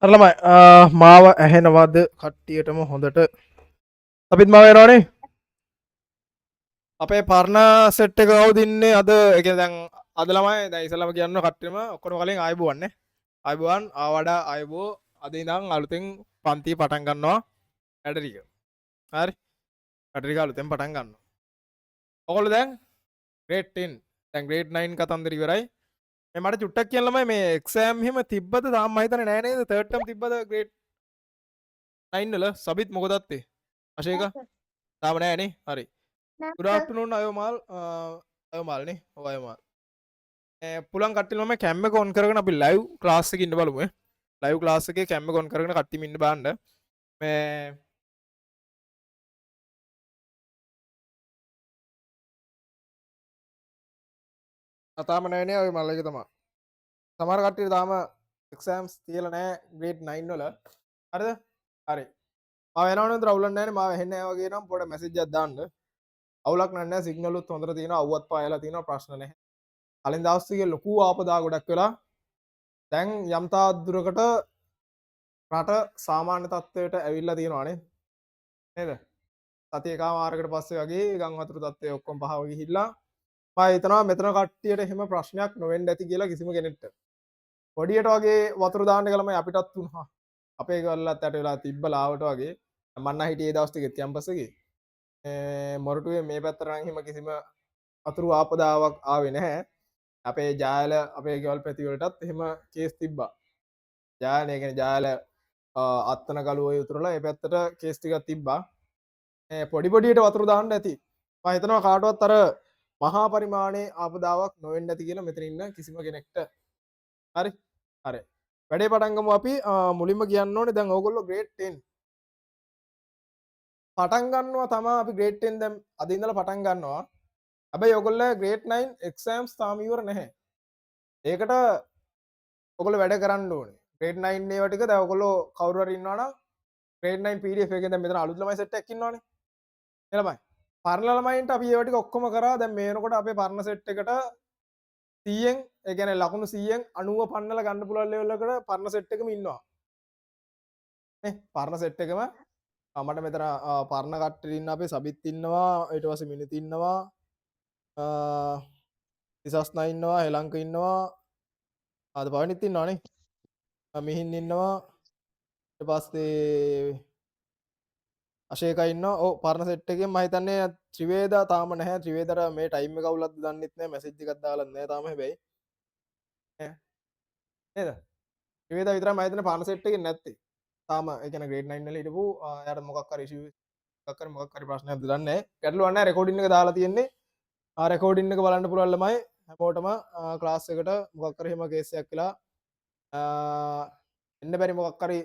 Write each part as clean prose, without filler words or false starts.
අර ළමයි මාව ඇහෙනවද කට්ටියටම හොඳට අපිත් මාව එනවනේ අපේ පරණ සෙට් එක කවුද ඉන්නේ අද ඒ කියන්නේ දැන් අද ළමයි දැන් ඉස්සෙල්ලාම කියන්න කට්ටියම ඔක්කොම කලින් ආයුබෝවන් නේ ආයුබෝවන් ආවඩා ආයුබෝ අද ඉඳන් අලුතෙන් පන්ති පටන් ගන්නවා වැඩ ටික හරි වැඩ ටික අලුතෙන් පටන් ගන්නවා ඔයගොල්ලෝ දැන් grade 10 දැන් grade 9 කතන්දර ඉවරයි මේ මට චුට්ටක් කියන්න ළමයි මේ එක්සෑම් එහෙම තිබ්බද තාම මම හිතන්නේ නෑ නේද තර්ඩ් ටර්ම් තිබ්බද grade 9 වල සබිත් මොකද අත්තේ අශේක තාම නෑ නේ හරි good afternoon අයෝමාල් අයෝමාල් නේ ඔව් අයෝමාල් පුළුවන් කට්ටිය මම කැම් එක ඔන් කරගෙන අපි ලයිව් ක්ලාස් එකේ ඉන්න බලමු ලයිව් ක්ලාස් එකේ කැම් එක ඔන් කරගෙන කට්ටියම ඉන්න බලන්න මේ තාම නෑ නේ ඔය මල් එක තමයි සමහර කට්ටිය තාම එක්සෑම්ස් තියලා නෑ grade 9 වල හරිද හරි මම එනවනේ රවුලක් නෑනේ මම ඇහෙන්නේ නෑ වගේ නම් පොඩ මැසේජ් එකක් දාන්න අවුලක් නෑ සිග්නල් උත් හොඳට තියෙනවා අවුවත් පායලා තියෙනවා ප්‍රශ්න නැහැ කලින් දවස් ටිකේ ලොකු ආපදා ගොඩක් වෙලා දැන් යම් තාක් දුරකට රට සාමාන්‍ය තත්ත්වයට ඇවිල්ලා තියෙනවානේ නේද සතිය එකමාරකට පස්සේ වගේ ගම් වතුර තත්ත්වය ඔක්කොම පහව ගිහිල්ලා මම හිතනවා මෙතන කට්ටියට එහෙම ප්‍රශ්නයක් නොවෙන්න ඇති කියලා කිසිම කෙනෙක්ට පොඩියට වගේ වතුර දාන්න ගලම අපිටත් වුණා අපේ ගල්ලත් යට වෙලා තිබ්බ ලාවට වගේ මන්න හිටියේ දවස් ටිකේ කැම්පස් එකේ මොරටුවේ මේ පැත්තට නම් එහෙම කිසිම වතුරු ආපදාවක් ආවේ නැහැ අපේ ජාල අපේ ගෙවල් පැති වලටත් එහෙම කේස් තිබ්බා ජාලනේ කියන්නේ ජාල අත්තන කළුවේ උතුරලා ඒ පැත්තට කේස් ටිකක් තිබ්බා පොඩි පොඩියට වතුර දාන්න ඇති මම හිතනවා කාටවත් අර මහා පරිමාණයේ ආපදාවක් නොවෙන්න ඇති කියලා මෙතන ඉන්න කිසිම කෙනෙක්ට හරි හරි වැඩේ පටන් ගමු අපි මුලින්ම කියන්න ඕනේ දැන් ඕගොල්ලෝ grade 10 පටන් ගන්නවා තමයි අපි grade 10 දැන් අද ඉඳලා පටන් ගන්නවා හැබැයි ඔයගොල්ලෝ grade 9 exams තාම ඉවර නැහැ ඒකට ඔයගොල්ලෝ වැඩ කරන්න ඕනේ grade 9 ඒවා ටික දැන් ඔයගොල්ලෝ කවුරු හරි ඉන්නවා නම් grade 9 PDF එකෙන් දැන් මෙතන අලුත් ළමයි සෙට් එකක් ඉන්නවනේ නේ ළමයි පරණ ළමයින්ට අපි ඒවා ටික ඔක්කොම කරා දැන් මේ වෙනකොට අපේ පරණ සෙට් එකට 100න් ඒ කියන්නේ ලකුණු 100න් 90 පන්නලා ගන්න පුළුවන් ලෙවල් එකට පරණ සෙට් එකම ඉන්නවා නේ පරණ සෙට් එකම මට මෙතන පරණ කට්ටිය ඉන්න අපේ සබිත් ඉන්නවා ඊට පස්සේ මිනිත් ඉන්නවා තිසස්නා ඉන්නවා හෙලංක ඉන්නවා ආද පවනිත් ඉන්නවනේ මිහින් ඉන්නවා ඊට පස්සේ අශේක ඉන්නවා ඔව් පරණ සෙට් එකෙන් මම හිතන්නේ ත්‍රිවේදා තාම නැහැ ත්‍රිවේදට මේ ටයිම් එක අවුලක්ද දන්නෙත් නැහැ මැසේජ් එකක් දාලා නැහැ තාම හැබැයි නේද ත්‍රිවේදා විතරයි මම හිතන්නේ පරණ සෙට් එකෙන් නැත්තේ තාම ඒ කියන්නේ grade 9 වල හිටපු එයාට මොකක් හරි ඉෂුව මොකක් හරි ප්‍රශ්නයක්ද දන්නේ නැහැ ගැටලුවක් නැහැ රෙකෝඩින් එක දාලා තියෙන්නේ රෙකෝඩින් එක බලන්න පුළුවන් ළමයි හැමෝටම ක්ලාස් එකට මොකක් හරි එහෙම කේස් එකක් කියලා එන්න බැරි මොකක් හරි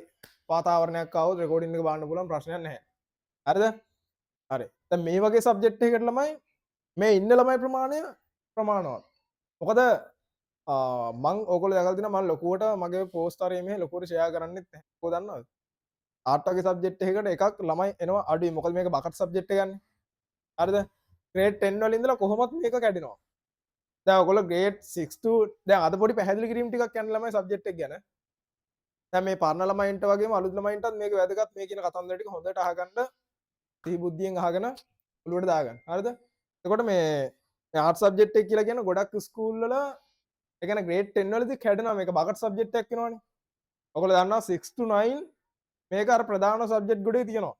වාතාවරණයක් ආවොත් රෙකෝඩින් එක බලන්න පුළුවන් ප්‍රශ්නයක් නැහැ හරිද හරි දැන් මේ වගේ සබ්ජෙක්ට් එකකට ළමයි මේ ඉන්න ළමයි ප්‍රමාණය ප්‍රමාණවත් මොකද මං ඕගොල්ලෝ දැකලා තියෙනවා මම ලොකුවට මගේ පෝස්ට් හරි මේ ලොකුවට ෂෙයා කරන්නෙත් නැහැ කොහොමද දන්නවද ආර්ට් වගේ සබ්ජෙක්ට් එකකට එකක් ළමයි එනවා අඩුයි මොකද මේක බකට් සබ්ජෙක්ට් එකක් ගන්න හරිද grade 10 වල ඉඳලා කොහොමත් මේක කැඩෙනවා දැන් ඔයගොල්ලෝ grade 6 to දැන් අද පොඩි පැහැදිලි කිරීම ටිකක් යන ළමයි සබ්ජෙක්ට් එක ගැන දැන් මේ පරණ ළමයින්ට වගේම අලුත් ළමයින්ටත් මේක වැදගත් මේ කියන කතන්දර ටික හොඳට අහගන්න සිහි බුද්ධියෙන් අහගෙන ඔළුවට දාගන්න හරිද එතකොට මේ ආර්ට් සබ්ජෙක්ට් එක කියලා කියන ගොඩක් ස්කූල් වල ඒ කියන්නේ grade 10 වලදී කැඩෙනවා මේක බකට් සබ්ජෙක්ට් එකක් වෙනවනේ ඔයගොල්ලෝ දන්නවා 6 to 9 මේක අර ප්‍රධාන සබ්ජෙක්ට් ගොඩේ තියෙනවා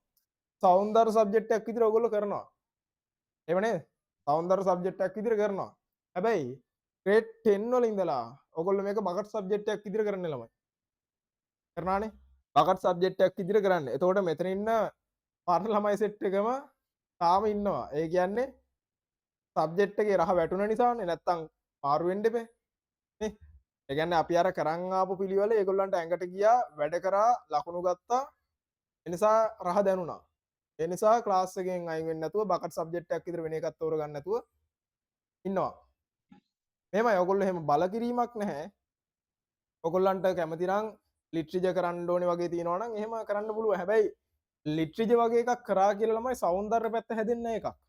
සෞන්දර්ය සබ්ජෙක්ට් එකක් විදිහට ඔයගොල්ලෝ කරනවා එහෙම නේද සෞන්දර්ය සබ්ජෙක්ට් එකක් විදිහට කරනවා හැබැයි grade 10 වල ඉඳලා ඔයගොල්ලෝ මේක බකට් සබ්ජෙක්ට් එකක් විදිහට කරන්නේ ළමයි කරනානේ බකට් සබ්ජෙක්ට් එකක් විදිහට කරන්නේ එතකොට මෙතන ඉන්න පරණ ළමයි සෙට් එකම තාම ඉන්නවා ඒ කියන්නේ සබ්ජෙක්ට් එකේ රහ වැටුණ නිසානේ නැත්තම් මාරු වෙන්න එපේ නේ ඒ කියන්නේ අපි අර කරන් ආපු පිළිවෙල ඒගොල්ලන්ට ඇඟට ගියා වැඩ කරා ලකුණු ගත්තා ඒ නිසා රහ දැනුණා ඒ නිසා ක්ලාස් එකෙන් අයින් වෙන්නේ නැතුව බකට් සබ්ජෙක්ට් එකක් විතර වෙන එකක් තෝරගන්න නැතුව ඉන්නවා මෙහෙමයි ඔයගොල්ලෝ එහෙම බල කිරීමක් නැහැ ඔයගොල්ලන්ට කැමති නම් ලිටරේචර් කරන්න ඕනේ වගේ තියෙනවා නම් එහෙම කරන්න පුළුවන් හැබැයි ලිටරේචර් වගේ එකක් කරා කියලා ළමයි සෞන්දර්ය පැත්ත හැදෙන්නේ නැහැ එකක්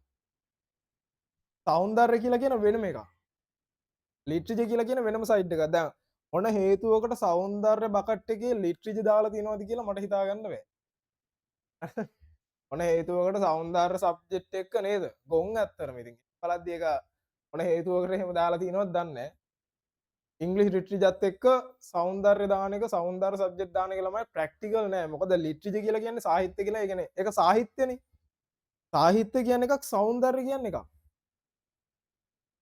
සෞන්දර්ය කියලා කියන වෙනම එකක් ලිටරේචර් කියලා කියන වෙනම සයිඩ් එකක් දැන් මොන හේතුවකට සෞන්දර්ය බකට් එකේ ලිටරචර් දාලා තියෙනවද කියලා මට හිතා ගන්න බෑ. මොන හේතුවකට සෞන්දර්ය සබ්ජෙක්ට් එක නේද? ගොන් ඇත්තරම ඉතින්. බලද්දී ඒක මොන හේතුවකට එහෙම දාලා තියෙනවද දන්නේ නැහැ. ඉංග්‍රීසි ලිටරචර් එක්ක සෞන්දර්ය දාන එක සෞන්දර්ය සබ්ජෙක්ට් දාන එක ළමයි ප්‍රැක්ටිකල් නෑ. මොකද ලිටරචර් කියලා කියන්නේ සාහිත්‍ය කියලා. ඒ කියන්නේ ඒක සාහිත්‍යනේ. සාහිත්‍ය කියන්නේ එකක් සෞන්දර්ය කියන්නේ එකක්.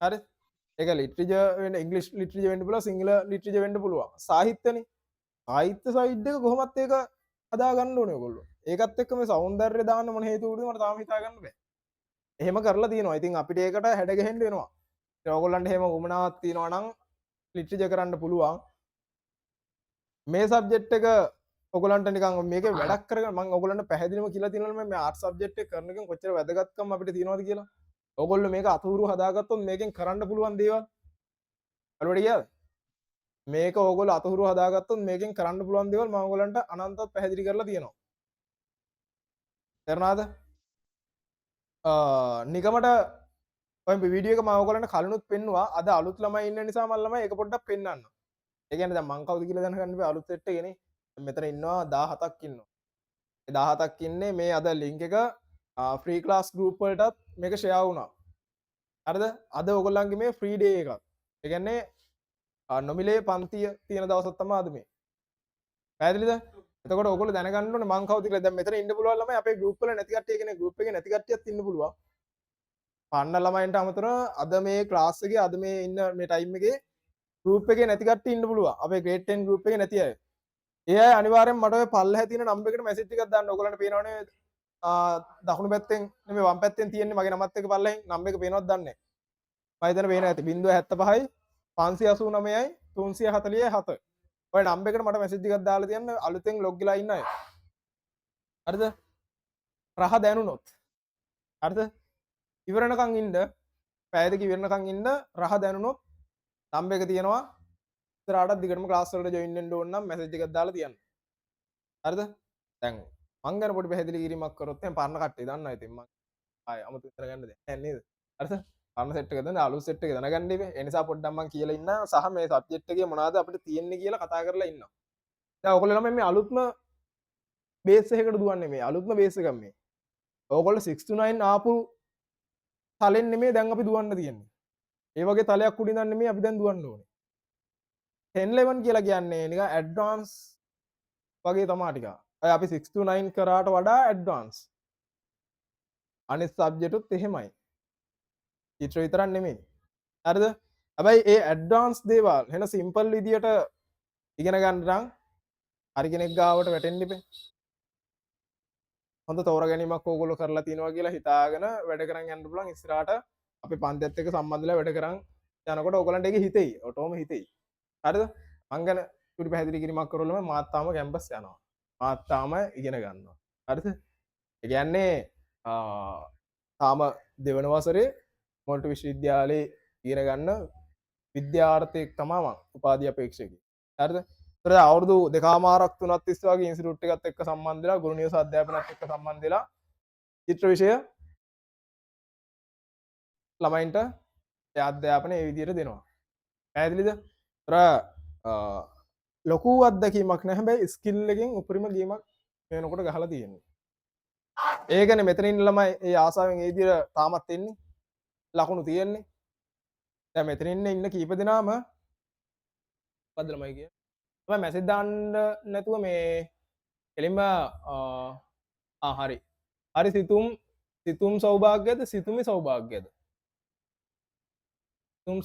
හරි? ඒක ලිටරචර් වෙන්න ඉංග්‍රීසි ලිටරචර් වෙන්න පුළුවන් සිංහල ලිටරචර් වෙන්න පුළුවන්. සාහිත්‍යනේ. සාහිත්‍ය සයිඩ් එක කොහොමත් ඒක හදා ගන්න ඕනේ ඔයගොල්ලෝ. ඒකත් එක්ක මේ සෞන්දර්ය දාන්න මොන හේතුවකටද මට තාම හිතා ගන්න බෑ. එහෙම කරලා තියෙනවා. ඉතින් අපිට ඒකට හැඩ ගැහෙන්න වෙනවා. ඒ ඔයගොල්ලන්ට එහෙම උමනාවක් තියෙනවා නම් ලිටරචර් කරන්න පුළුවන්. මේ සබ්ජෙක්ට් එක ඔයගොල්ලන්ට නිකන් මේකේ වැඩක් කරගන්න මම ඔයගොල්ලන්ට පැහැදිලිවම කියලා තියෙනවා මේ ආර්ට් සබ්ජෙක්ට් එක කරන එකෙන් කොච්චර වැදගත්කම අපිට තියෙනවද කියලා. ඔයගොල්ලෝ මේක අතුරු හදාගත්තොත් මේකෙන් කරන්න පුළුවන් දේවල්. අලුවට ගියාද? මේක ඕගොල්ලෝ අතුරු හදාගත්තොත් මේකෙන් කරන්න පුළුවන් දේවල් මම ඔයගොල්ලන්ට අනන්තවත් පැහැදිලි කරලා තියෙනවා. තේරුණාද? නිකමට ඔය වීඩියෝ එක මම ඔයගොල්ලන්ට කලිනුත් පෙන්නුවා. අද අලුත් ළමයි ඉන්න නිසා මම ළමයි ඒක පොඩ්ඩක් පෙන්වන්න. ඒ කියන්නේ දැන් මං කවුද කියලා දැනගන්න බෑ අලුත් සෙට් එකේනේ. මෙතන ඉන්නවා 17ක් ඉන්නවා. ඒ 17ක් ඉන්නේ මේ අද ලින්ක් එක ෆ්‍රී ක්ලාස් ගෲප් වලටත් මේක ෂෙයා වුණා. හරිද? අද ඔයගොල්ලන්ගේ මේ ෆ්‍රී ඩේ එකක්. ඒ කියන්නේ නොමිලේ පන්තිය තියෙන දවසක් තමයි අද මේ. පැහැදිලිද? එතකොට ඔයගොල්ලෝ දැනගන්න ඕනේ මං කවුද කියලා. දැන් මෙතන ඉන්න පුළුවන් ළමයි අපේ ගෲප් වල නැති කට්ටිය කියන්නේ ගෲප් එකේ නැති කට්ටියත් ඉන්න පුළුවන්. පන්න ළමයින්ට අමතරව අද මේ ක්ලාස් එකේ අද මේ ඉන්න මේ ටයිම් එකේ ගෲප් එකේ නැති කට්ටිය ඉන්න පුළුවන්. අපේ grade 10 ගෲප් එකේ නැති අය. ඒ අය අනිවාර්යෙන් මට ඔය පල්ලෙහා තියෙන නම්බර් එකට මැසේජ් එකක් දාන්න. ඔයගොල්ලන්ට පේනවනේ දකුණු පැත්තෙන් නෙමෙයි වම් පැත්තෙන් තියෙන්නේ මගේ නමත් එක්ක පල්ලෙහෙන් නම්බර් එක පේනවද දන්නේ නැහැ. මම හිතන්නේ පේන ඇති 075යි 589යි 347. ඔය නම්බර් එකට මට මැසේජ් එකක් දාලා තියන්න අලුතෙන් ලොග් වෙලා ඉන්න අය. හරිද? රහ දැනුනොත්. හරිද? ඉවරනකන් ඉන්න පැය දෙක ඉවරනකන් ඉන්න රහ දැනුනොත් නම්බර් එක තියෙනවා. ඉස්සරහටත් දිගටම ක්ලාස් වලට ජොයින් වෙන්න ඕන නම් මැසේජ් එකක් දාලා තියන්න. හරිද? දැන් මං ගැන පොඩි පැහැදිලි කිරීමක් කරොත් එහෙනම් පරණ කට්ටිය දන්නවා ඉතින් මං ආයේ අමුතු විතර ගන්න දෙයක් නැහැ නේද? හරිද? පරණ සෙට් එක දැන් අලුත් සෙට් එක දැනගන්න ඉබේ. ඒ නිසා පොඩ්ඩක් මං කියලා ඉන්න සහ මේ සබ්ජෙක්ට් එකේ මොනවද අපිට තියෙන්නේ කියලා කතා කරලා ඉන්නවා. දැන් ඔයගොල්ලෝ ළමයි මේ අලුත්ම බේස් එකකට දුවන්නේ මේ අලුත්ම බේස් එකක් මේ. ඔයගොල්ලෝ 6 to 9 ආපු තලෙන් නෙමෙයි දැන් අපි දුවන්න තියෙන්නේ. ඒ වගේ තලයක් උඩින් ඉඳන් නෙමෙයි අපි දැන් දුවන්න ඕනේ. 10 11 කියලා කියන්නේ නිකන් ඇඩ්වාන්ස් වගේ තමයි ටික. අය අපි 6 to 9 කරාට වඩා ඇඩ්වාන්ස්. අනිත් සබ්ජෙක්ට් උත් එහෙමයි. චිත්‍ර විතරක් නෙමෙයි. හරිද? හැබැයි ඒ ඇඩ්වාන්ස් දේවල් වෙන සිම්පල් විදියට ඉගෙන ගන්න නම් හරි කෙනෙක් ගාවට වැටෙන්න ඉපේ. හොඳ තෝරගැනීමක් ඕගොල්ලෝ කරලා තියෙනවා කියලා හිතාගෙන වැඩ කරන් යන්න පුළුවන් ඉස්සරහට අපේ පන්තියත් එක්ක සම්බන්ධලා වැඩ කරන් යනකොට ඕගොල්ලන්ට ඒක හිතෙයි. ඔටෝම හිතෙයි. හරිද? මං ගැන චුටි පැහැදිලි කිරීමක් කරවලම මාත් තාම කැම්පස් යනවා. මාත් තාම ඉගෙන ගන්නවා. හරිද? ඒ කියන්නේ තාම දෙවන වසරේ මොන්ටු විශ්වවිද්‍යාලයේ ඉගෙන ගන්න විද්‍යාර්ථයෙක් තමයි මං. උපාධි අපේක්ෂකයෙක්. හරිද? ඒතර අවුරුදු දෙකමාරක් තුනක් තිස්සේ වගේ ඉන්ස්ටිටියුට් එකත් එක්ක සම්බන්ධ වෙලා ගුරු නිවස අධ්‍යාපනයත් එක්ක සම්බන්ධ වෙලා චිත්‍ර විෂය ළමයින්ට ඒ අධ්‍යාපනය ඒ විදිහට දෙනවා. පැහැදිලිද? ලොකු අත්දැකීමක් නැහැ. හැබැයි ස්කිල් එකෙන් උපරිම ගේමක් වෙනකොට ගහලා තියෙනවා. ඒකනේ මෙතන ඉන්න ළමයි ඒ ආසාවෙන් ඒ විදිහට තාමත් එන්නේ. ලකුණු තියෙන්නේ. දැන් මෙතන ඉන්න කීප දෙනාම මොකද්ද ළමයි කියන්නේ? තමයි මැසේජ් දාන්න නැතුව මේ එලින්ම හරි. හරි සිතුම් සෞභාග්‍යද සිතුමි සෞභාග්‍යද? සිතුම්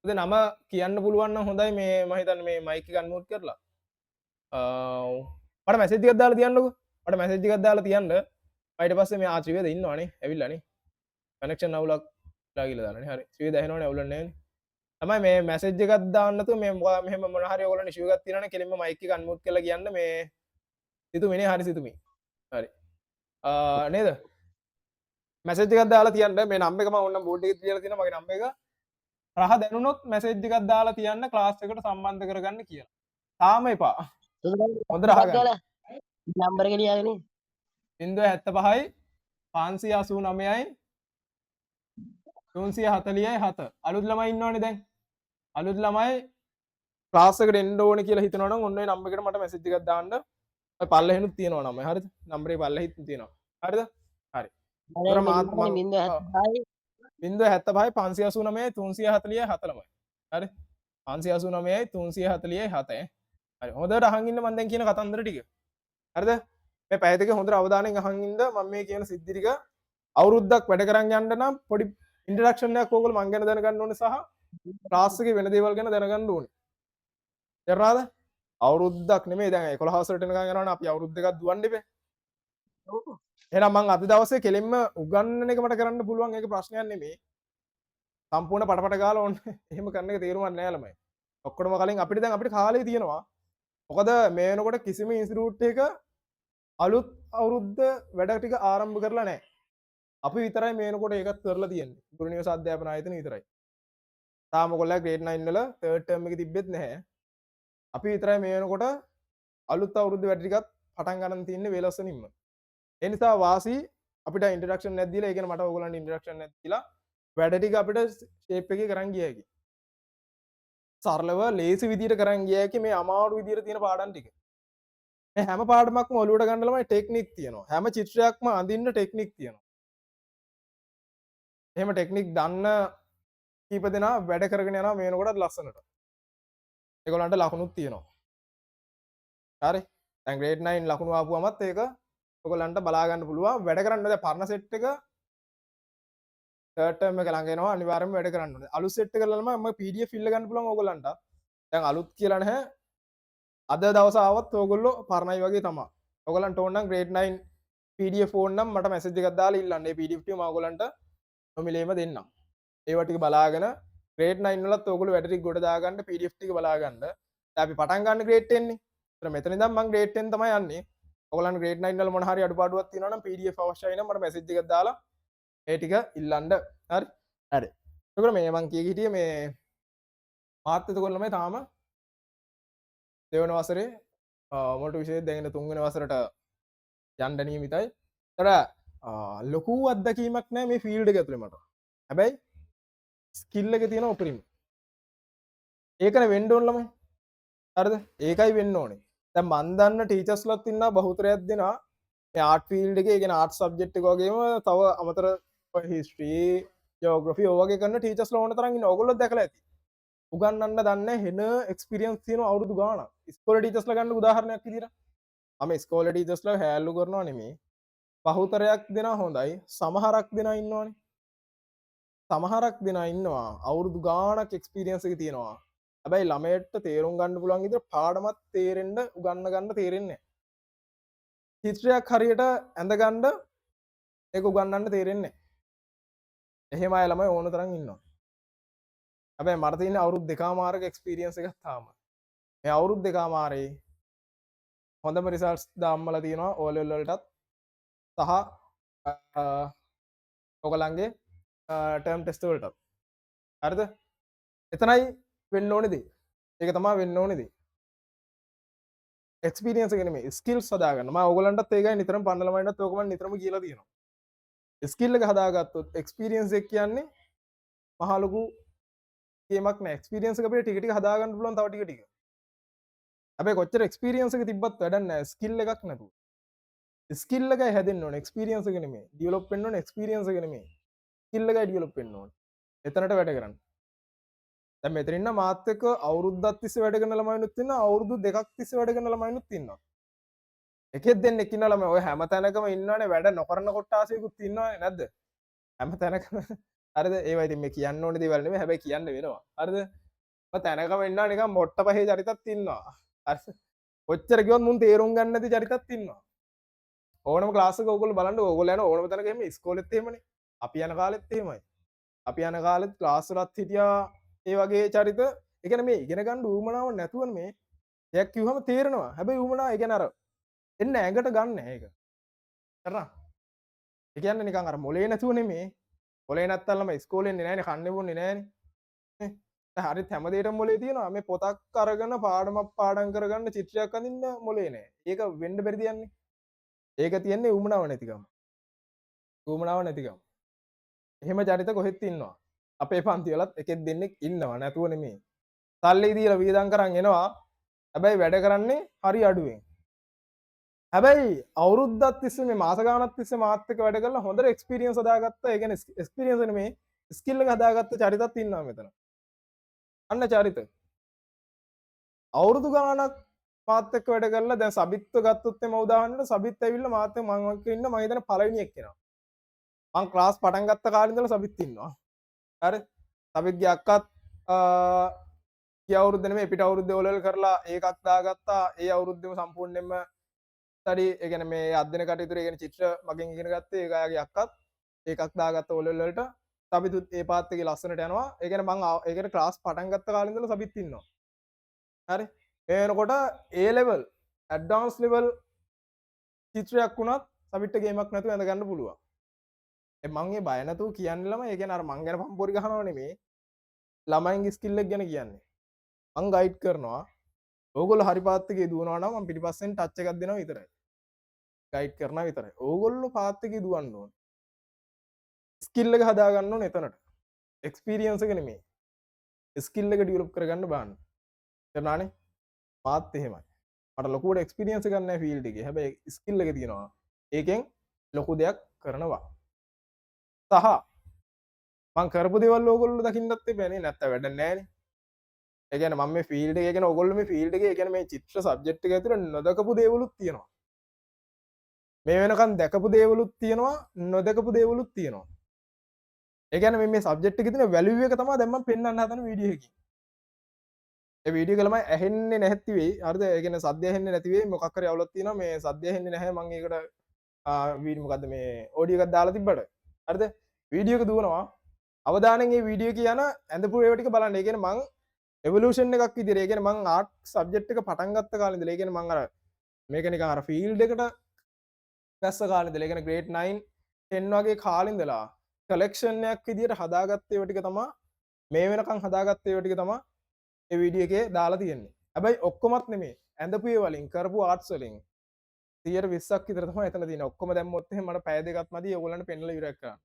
නම කියන්න පුළුවන් නම් හොඳයි මේ මම හිතන්නේ මේ මයික් එක අන්මියුට් කරලා. මට මැසේජ් එකක් දාලා තියන්නකෝ. මට මැසේජ් එකක් දාලා තියන්න. ඊට පස්සේ මේ ත්‍රිවේද ඉන්නවනේ ඇවිල්ලානේ. කනෙක්ෂන් අවුලක් ලා කියලා දාලානේ. හරි. ත්‍රිවේද ඇහෙනවනේ අවුලක් නැහැනේ. තමයි මේ මැසේජ් එකක් දාන්න නැතුව මේ මෙහෙම මොන හරි ඔයගොල්ලෝ ඉෂුව එකක් තියෙනවනේ කෙලින්ම මයික් එක අන්මියුට් කරලා කියන්න මේ සිතුමිනේ හරි සිතුමි. හරි. නේද? මැසේජ් එකක් දාලා තියන්න මේ නම්බර් එක මම ඕනම් බෝඩ් එකේ තියලා තියෙනවා මගේ නම්බර එක. රහ දැනුනොත් මැසේජ් එකක් දාලා තියන්න ක්ලාස් එකට සම්බන්ධ කරගන්න කියලා. තාම එපා. හොඳට අහගන්න. නම්බර එක ලියාගෙන 075යි 589යි 340යි 7. අලුත් ළමයි ඉන්නවනේ දැන්. අලුත් ළමයි ක්ලාස් එකට එන්න ඕනේ කියලා හිතනවා නම් ඔන්න ඔය නම්බර් එකට මට මැසේජ් එකක් දාන්න. ඔය පල්ලෙහෙනුත් තියෙනවා නම. හරිද? නම්බරේ පල්ලෙහිත් තියෙනවා. හරිද? හරි. ඒතර මාත් මං 075 589 340 හරි 589 347 හරි හොඳට අහන් ඉන්න මම දැන් කියන කතන්දර ටික හරිද මේ පැය දෙක හොඳට අවධානයෙන් අහන් ඉන්න මම මේ කියන සිද්ධි ටික අවුරුද්දක් වැඩ කරන් යන්න නම් පොඩි ඉන්ට්‍රොඩක්ෂන් එකක් ඕගොල්ලෝ මං ගැන දැනගන්න ඕනේ සහ ක්ලාස් එකේ වෙන දේවල් ගැන දැනගන්න ඕනේ තේරුණාද අවුරුද්දක් නෙමෙයි දැන් 11 වසරට එනකන් යනවනේ අපි අවුරුද්ද එකක් දුවන්න ඉබේ එහෙනම් මං අද දවසේ කෙලින්ම උගන්නන එක මට කරන්න පුළුවන් ඒක ප්‍රශ්නයක් නෙමෙයි සම්පූර්ණ පටපට ගාලා ඕන්න එහෙම කරන එක තේරුමක් නෑ ළමයි. ඔක්කොටම කලින් අපිට දැන් අපිට කාලේ තියෙනවා. මොකද මේ වෙනකොට කිසිම ඉන්ස්ටිටියුට් එක අලුත් අවුරුද්ද වැඩ ටික ආරම්භ කරලා නෑ. අපි විතරයි මේ වෙනකොට ඒකත් කරලා තියෙන්නේ. ගුරුනිවස අධ්‍යාපන ආයතන විතරයි. තාම ඔයගොල්ලෝ ග්‍රේඩ් 9 වල තර්ඩ් ටර්ම් එක තිබ්බෙත් නැහැ. අපි විතරයි මේ වෙනකොට අලුත් අවුරුද්ද වැඩ ටිකත් පටන් ගන්න තියෙන්නේ වේලස්සනින්ම. ඒ නිසා වාසි අපිට ඉන්ට්‍රොඩක්ෂන් එකක් දීලා ඒ කියන්නේ මට ඔයගොල්ලන්ට ඉන්ට්‍රොඩක්ෂන් එකක් දීලා වැඩ ටික අපිට ෂේප් එකේ කරන් ගිය හැකි. සරලව ලේසි විදියට කරන් ගිය හැකි මේ අමාරු විදියට තියෙන පාඩම් ටික. මේ හැම පාඩමක්ම ඔලුවට ගන්න ළමයි ටෙක්නික් තියෙනවා. හැම චිත්‍රයක්ම අඳින්න ටෙක්නික් තියෙනවා. එහෙම ටෙක්නික් දන්න කීප දෙනා වැඩ කරගෙන යනවා මේ වෙනකොටත් ලස්සනට. ඒගොල්ලන්ට ලකුණුත් තියෙනවා. හරි. දැන් ග්‍රේඩ් 9 ලකුණු ආපුවමත් ඒක ඔයගොල්ලන්ට බලා ගන්න පුළුවන්. වැඩ කරන්න දැන් පරණ සෙට් එක තර්ඩ් ටර්ම් එක ළඟ එනවා අනිවාර්යෙන්ම වැඩ කරන්න ඕනේ. අලුත් සෙට් එක කරලා මම PDF ෆිල් ගන්න පුළුවන් ඕගොල්ලන්ට. දැන් අලුත් කියලා නැහැ. අද දවස ආවත් ඕගොල්ලෝ පරණයි වගේ තමයි. ඕගොල්ලන්ට ඕන නම් grade 9 PDF ඕන නම් මට මැසේජ් එකක් දාලා ඉල්ලන්න. මේ PDF ටික මම ඕගොල්ලන්ට නොමිලේම දෙන්නම්. ඒවා ටික බලාගෙන grade 9 වලත් ඕගොල්ලෝ වැඩ ටික ගොඩ දාගන්න PDF ටික බලා ගන්න. දැන් අපි පටන් ගන්න grade 10 නේ. ඒතර මෙතන ඉඳන් මම grade 10 තමයි යන්නේ. ඕගොල්ලන්ට grade 9 වල මොන හරි අඩුපාඩුවක් තියෙනවා නම් PDF අවශ්‍යයි නම් මට මැසේජ් එකක් දාලා ඒ ටික ඉල්ලන්න. හරි. හරි. එතකොට මේ මං කිය හිටියේ මේ මාත් එතකොට ළමයි තාම දෙවන වසරේ මොකට විශේෂ දැන් ඉන්න තුන්වෙනි වසරට යන්න නියමිතයි. ඒතර ලොකු අත්දැකීමක් නැහැ මේ ෆීල්ඩ් එක ඇතුලේ මට. හැබැයි ස්කිල් එක තියෙන උපරිම. ඒකනේ වෙන්න ඕන ළමයි. හරිද? ඒකයි වෙන්න ඕනේ. දැන් මන් දන්න ටීචර්ස්ලාත් ඉන්නවා බහුතරයක් දෙනා මේ ආර්ට් ෆීල්ඩ් එකේ කියන ආර්ට් සබ්ජෙක්ට් එක වගේම තව අමතර හිස්ටරි ජෝග්‍රෆි ඔය වගේ කරන ටීචර්ස්ලා ඕන තරම් ඉන්නවා. ඔයගොල්ලෝ දැකලා ඇති. උගන්වන්න දන්නේ හෙන එක්ස්පීරියන්ස් තියෙන අවුරුදු ගාණක්. ඉස්කෝලේ ටීචර්ස්ලා ගන්න උදාහරණයක් විදිහට. මම ඉස්කෝලේ ටීචර්ස්ලා හැලු කරනවා නෙමෙයි. බහුතරයක් දෙනා හොඳයි. සමහරක් දෙනා ඉන්නවනේ. සමහරක් දෙනා ඉන්නවා අවුරුදු ගාණක් එක්ස්පීරියන්ස් එක තියෙනවා. හැබැයි ළමයට තේරුම් ගන්න පුළුවන් විදිහට පාඩමත් තේරෙන්න උගන්න ගන්න තේරෙන්නේ නැහැ. චිත්‍රයක් හරියට ඇඳ ගන්න ඒක උගන්වන්න තේරෙන්නේ නැහැ. එහෙම අය ළමයි ඕන තරම් ඉන්නවා. හැබැයි මට තියෙන අවුරුදු දෙකමාරක එක්ස්පීරියන්ස් එකක් තාම. මේ අවුරුදු දෙකමාරේ හොඳම රිසල්ට්ස් දාම්මලා තියෙනවා O level වලටත් සහ ඔයගලන්ගේ ටර්ම් ටෙස්ට් වලටත්. හරිද? එතනයි වෙන්න ඕනේ දේ. ඒක තමයි වෙන්න ඕනේ දේ. එක්ස්පීරියන්ස් එක නෙමෙයි ස්කිල්ස් හදාගන්න. මම ඔයගලන්ටත් ඒකයි නිතරම පන්න ළමයින්ටත් ඕක මම නිතරම කියලා තියෙනවා. ස්කිල් එක හදාගත්තොත් එක්ස්පීරියන්ස් එක කියන්නේ මහ ලොකු ගේමක් නෑ. එක්ස්පීරියන්ස් එක අපිට ටික ටික හදාගන්න පුළුවන් තව ටික ටික. හැබැයි කොච්චර එක්ස්පීරියන්ස් එක තිබ්බත් වැඩක් නෑ ස්කිල් එකක් නැතුව. ස්කිල් එකයි හැදෙන්න ඕනේ එක්ස්පීරියන්ස් එක නෙමෙයි. ඩෙවලොප් වෙන්න ඕනේ එක්ස්පීරියන්ස් එක නෙමෙයි. ස්කිල් එකයි ඩෙවලොප් වෙන්න ඕනේ. එතනට වැඩ කරන්න. දැන් මෙතන ඉන්න මාත් එක්ක අවුරුද්දක් තිස්සේ වැඩ කරන ළමයිනුත් ඉන්නවා අවුරුදු දෙකක් තිස්සේ වැඩ කරන ළමයිනුත් ඉන්නවා. එකෙක් දෙන්නෙක් ඉන්න ළමයි ඔය හැම තැනකම ඉන්නවනේ වැඩ නොකරන කොට්ටාසයකුත් ඉන්නවනේ නැද්ද? හැම තැනකම හරිද? ඒවා ඉතින් මේ කියන්න ඕනේ දේවල් නෙමෙයි හැබැයි කියන්න වෙනවා. හරිද? ඔය තැනකම ඉන්නවා නිකන් මොට්ට පහේ චරිතත් ඉන්නවා. හරිද? ඔච්චර කිව්වොත් මුන් තේරුම් ගන්න නැති චරිතත් ඉන්නවා. ඕනම ක්ලාස් එක ඕගොල්ලෝ බලන්න ඕගොල්ලෝ යන ඕනම තැනක එහෙම ඉස්කෝලෙත් එහෙමනේ. අපි යන කාලෙත් එහෙමයි. අපි යන කාලෙත් ක්ලාස් වලත් හිටියා ඒ වගේ චරිත. ඒ කියන්නේ මේ ඉගෙන ගන්න ඌමනාව නැතුව මේ දෙයක් කිව්වම තේරෙනවා. හැබැයි ඌමනාව ඒ කියන්නේ අර එන්න ඇඟට ගන්න ඒක. කරා. ඒ කියන්නේ නිකන් අර මොලේ නැතුව නෙමේ. මොලේ නැත්තම් ළම ඉස්කෝලේ එන්නේ නැහනේ කන්නේ බොන්නේ නැහනේ. නේ. හරිත් හැම දෙයකටම මොලේ තියෙනවා. මේ පොතක් අරගෙන පාඩමක් පාඩම් කරගන්න චිත්‍රයක් අඳින්න මොලේ නැහැ. ඒක වෙන්න බැරි දෙයක්නේ. ඒක තියන්නේ ඌමනාව නැතිකම. ඌමනාව නැතිකම. එහෙම චරිත කොහෙත් ඉන්නවා. අපේ පන්ති වලත් එකෙක් දෙන්නෙක් ඉන්නවා නැතුව නෙමෙයි. සල්ලි දීලා වියදම් කරන් එනවා. හැබැයි වැඩ කරන්නේ හරි අඩුවෙන්. හැබැයි අවුරුද්දක් තිස්සේ මේ මාස ගාණක් තිස්සේ මාත් එක්ක වැඩ කරලා හොඳට එක්ස්පීරියන්ස් හදාගත්ත. ඒ කියන්නේ එක්ස්පීරියන්ස් නෙමේ ස්කිල් එක හදාගත්ත චරිතත් ඉන්නවා මෙතන. අන්න චරිත. අවුරුදු ගාණක් මාත් එක්ක වැඩ කරලා දැන් සබිත්ව ගත්තොත් එම උදාහරණයට සබිත් ඇවිල්ලා මාත් එක්ක මම එක්ක ඉන්න මම හිතන්නේ පළවෙනි එක්කෙනා. මං ක්ලාස් පටන් ගත්ත කාලේ ඉඳලා සබිත් ඉන්නවා. හරි. සබිත්ගේ අක්කත් ගිය අවුරුද්ද නෙමෙයි පිට අවුරුද්දේ O level කරලා ඒකක් දාගත්තා. ඒ අවුරුද්දේම සම්පූර්ණයෙන්ම ස්ටඩි ඒ කියන්නේ මේ අධ්‍යයන කටයුතු ඒ කියන්නේ චිත්‍ර මගෙන් ඉගෙන ගත්තේ ඒක ආගේ අක්කත් ඒකක් දාගත්ත O level වලට. සබිතුත් ඒ පාත් එකේ ලස්සනට යනවා. ඒ කියන්නේ මං ඒකට ක්ලාස් පටන් ගත්ත කාලේ ඉඳලා සබිත් ඉන්නවා. හරි. ඒ වෙනකොට A level ඇඩ්වාන්ස් level චිත්‍රයක් වුණත් සබිට්ට ගේමක් නැතුව ඇඳ ගන්න පුළුවන්. මං ඒ බය නැතුව කියන්නේ ළමයි ඒ කියන්නේ අර මං ගැන පම්පොරි ගහනව නෙමෙයි. ළමයින්ගේ ස්කිල් එක ගැන කියන්නේ. මං ගයිඩ් කරනවා. ඕගොල්ලෝ හරි පාත් එකේ දුවනවා නම් මං පිටිපස්සෙන් ටච් එකක් දෙනවා විතරයි. ගයිඩ් කරනවා විතරයි. ඕගොල්ලෝ පාත් එකේ දුවන්න ඕන. ස්කිල් එක හදා ගන්න ඕන එතනට. එක්ස්පීරියන්ස් එක නෙමෙයි. ස්කිල් එක ඩෙවලොප් කරගන්න බලන්න. තේරුණානේ? මාත් එහෙමයි. මට ලොකුවට එක්ස්පීරියන්ස් එකක් නැහැ ෆීල්ඩ් එකේ. හැබැයි ස්කිල් එක තියෙනවා. ඒකෙන් ලොකු දෙයක් කරනවා. සහ මං කරපු දේවල් ඕගොල්ලෝ දකින්නත් එපෑනේ නැත්නම් වැඩක් නැහැනේ. ඒ කියන්නේ මම මේ ෆීල්ඩ් එකේ කියන ඕගොල්ලෝ මේ ෆීල්ඩ් එකේ ඒ කියන්නේ මේ චිත්‍ර සබ්ජෙක්ට් එක ඇතුළේ නොදකපු දේවලුත් තියෙනවා. මේ වෙනකන් දැකපු දේවලුත් තියෙනවා නොදකපු දේවලුත් තියෙනවා. ඒ කියන්නේ මේ සබ්ජෙක්ට් එකේ තියෙන වැලියු එක තමයි දැන් මම පෙන්වන්න හදන වීඩියෝ එකකින්. ඒ වීඩියෝ එක ළමයි ඇහෙන්නේ නැති වෙයි. හරිද? ඒ කියන්නේ සද්ද ඇහෙන්නේ නැති වෙයි. මොකක් හරි අවුලක් තියෙනවා. මේ සද්ද ඇහෙන්නේ නැහැ. මම ඒකට වීඩියෝ මොකද්ද මේ ඔඩියෝ එකක් දාලා තිබ්බට. හරිද? වීඩියෝ එක දුවනවා. අවදානෙන් මේ වීඩියෝ එක යන ඇඳපු ඒවා ටික බලන්න. ඒ කියන්නේ මං එවලූෂන් එකක් විදිහට. ඒ කියන්නේ මං ආර්ට් සබ්ජෙක්ට් එක පටන් ගත්ත කාලේ ඉඳලා. ඒ කියන්නේ මං අර මේක නිකන් අර ෆීල්ඩ් එකට ගස්ස කාලේ ඉඳලා. ඒ කියන්නේ ග්‍රේඩ් 9 10 වගේ කාලේ ඉඳලා කලෙක්ෂන් එකක් විදිහට හදාගත්ත ඒවා ටික තමයි මේ වෙනකන් හදාගත්ත ඒවා ටික තමයි ඒ වීඩියෝ එකේ දාලා තියෙන්නේ. හැබැයි ඔක්කොමත් නෙමෙයි. ඇඳපු ඒ වලින් කරපු ආර්ට්ස් වලින් 120ක් විතර තමයි එතන තියෙන්නේ. ඔක්කොම දැම්මොත් එහෙම මට පැය දෙකක් මදි ඔයගොල්ලන්ට පෙන්නලා ඉවරයක් කරන්න.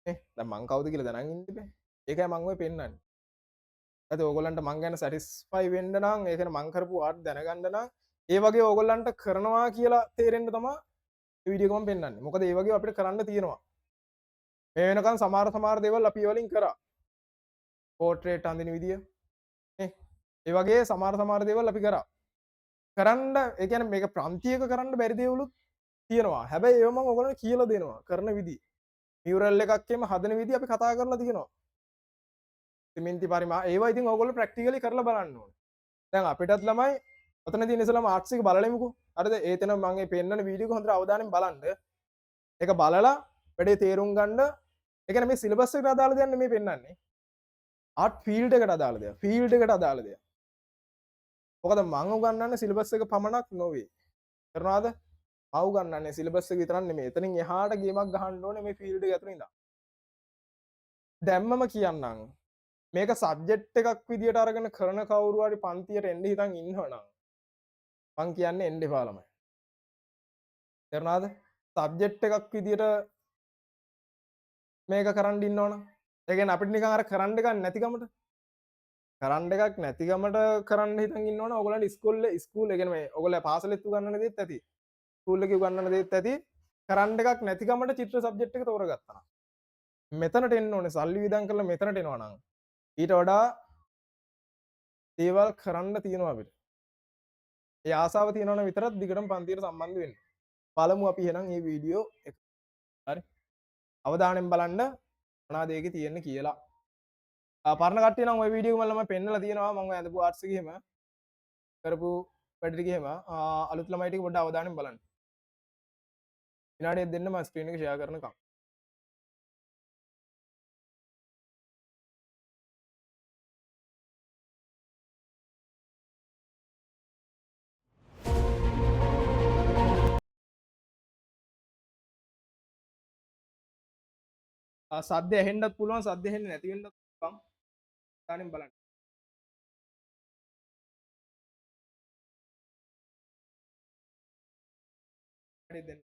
නේ දැන් මං කවුද කියලා දැනන් ඉන්න ඉබේ. ඒකයි මං ඔය පෙන්නන්නේ. නැත්නම් ඕගොල්ලන්ට මං ගැන සැටිස්ෆයි වෙන්න නම් ඒ කියන්නේ මං කරපු ආර්ට් දැනගන්න නම් ඒ වගේ ඕගොල්ලන්ට කරනවා කියලා තේරෙන්න තමයි මේ වීඩියෝ එක මම පෙන්නන්නේ. මොකද ඒ වගේ අපිට කරන්න තියෙනවා. මේ වෙනකන් සමහර දේවල් අපි වලින් කරා. පෝට්‍රේට් අඳින විදිය නේ. ඒ වගේ සමහර දේවල් අපි කරා. කරන්න ඒ කියන්නේ මේක ප්‍රාන්තියක කරන්න බැරි දේවලුත් තියෙනවා. හැබැයි ඒව මම ඔයගොල්ලන්ට කියලා දෙනවා කරන විදි. මියුරල් එකක් එම හදන විදි අපි කතා කරලා තියෙනවා. සිමෙන්ති පරිමා ඒවා ඉතින් ඔයගොල්ලෝ ප්‍රැක්ටිකලි කරලා බලන්න ඕනේ. දැන් අපිටත් ළමයි ඔතන තියෙන ඉස්සලම ආර්ට්ස් එක බලලෙමුකෝ. හරිද? ඒතන මම මේ පෙන්නන වීඩියෝ එක හොඳට අවධානයෙන් බලන්න. ඒක බලලා වැඩේ තේරුම් ගන්න. ඒ කියන්නේ මේ සිලබස් එකට අදාළ දෙයක් නෙමෙයි පෙන්නන්නේ. ආර්ට් ෆීල්ඩ් එකට අදාළ දෙයක්. ෆීල්ඩ් එකට අදාළ දෙයක්. මොකද මම උගන්වන්නේ සිලබස් එක පමණක් නොවේ. කරනවාද? මම උගන්වන්නේ සිලබස් එක විතරක් නෙමෙයි. එතනින් එහාට ගේමක් ගහන්න ඕනේ මේ ෆීල්ඩ් එක ඇතුළේ ඉඳන්. දැම්මම කියන්නම්. මේක සබ්ජෙක්ට් එකක් විදියට අරගෙන කරන කවුරු හරි පන්තියට එන්න හිතන් ඉන්නවනම් මං කියන්නේ එන්න එපා ළමයි. තේරුණාද? සබ්ජෙක්ට් එකක් විදියට මේක කරන් ඉන්නවනම් ඒ කියන්නේ අපිට නිකන් අර කරන්න එකක් නැතිකමට කරන්න එකක් නැතිකමට කරන්න හිතන් ඉන්නවනම් ඔයගොල්ලන්ට ස්කූල් ඒ කියන්නේ මේ ඔයගොල්ලෝ පාසලෙත් උගන්වන දේත් ඇති. ස්කූල් එකේ උගන්වන දේත් ඇති. කරන්න එකක් නැතිකමට චිත්‍ර සබ්ජෙක්ට් එක තෝරගත්තා නම් මෙතනට එන්න ඕනේ සල්ලි වියදම් කරලා මෙතනට එනවා නම් ඊට වඩා දේවල් කරන්න තියෙනවා අපිට. ඒ ආසාව තියෙනවා නම් විතරක් දිගටම පන්තියට සම්බන්ධ වෙන්න. බලමු අපි එහෙනම් මේ වීඩියෝ එක. හරි. අවධානයෙන් බලන්න මොනවාද ඒකේ තියෙන්නේ කියලා. පරණ කට්ටිය නම් ওই වීඩියෝ එක මම පෙන්නලා තියෙනවා මම ඇඳපු ආර්ට්ස් එකේ එහෙම කරපු වැඩ ටික එහෙම අලුත් ළමයි ටික පොඩ්ඩක් අවධානයෙන් බලන්න. විනාඩියක් දෙන්න මම ස්ක්‍රීන් එක ෂෙයා කරනකම්. සද්ද ඇහෙන්නත් පුළුවන් සද්ද ඇහෙන්නේ නැති වෙන්නත් පුළුවන්. අවධානයෙන් බලන්න. විනාඩියක් දෙන්න.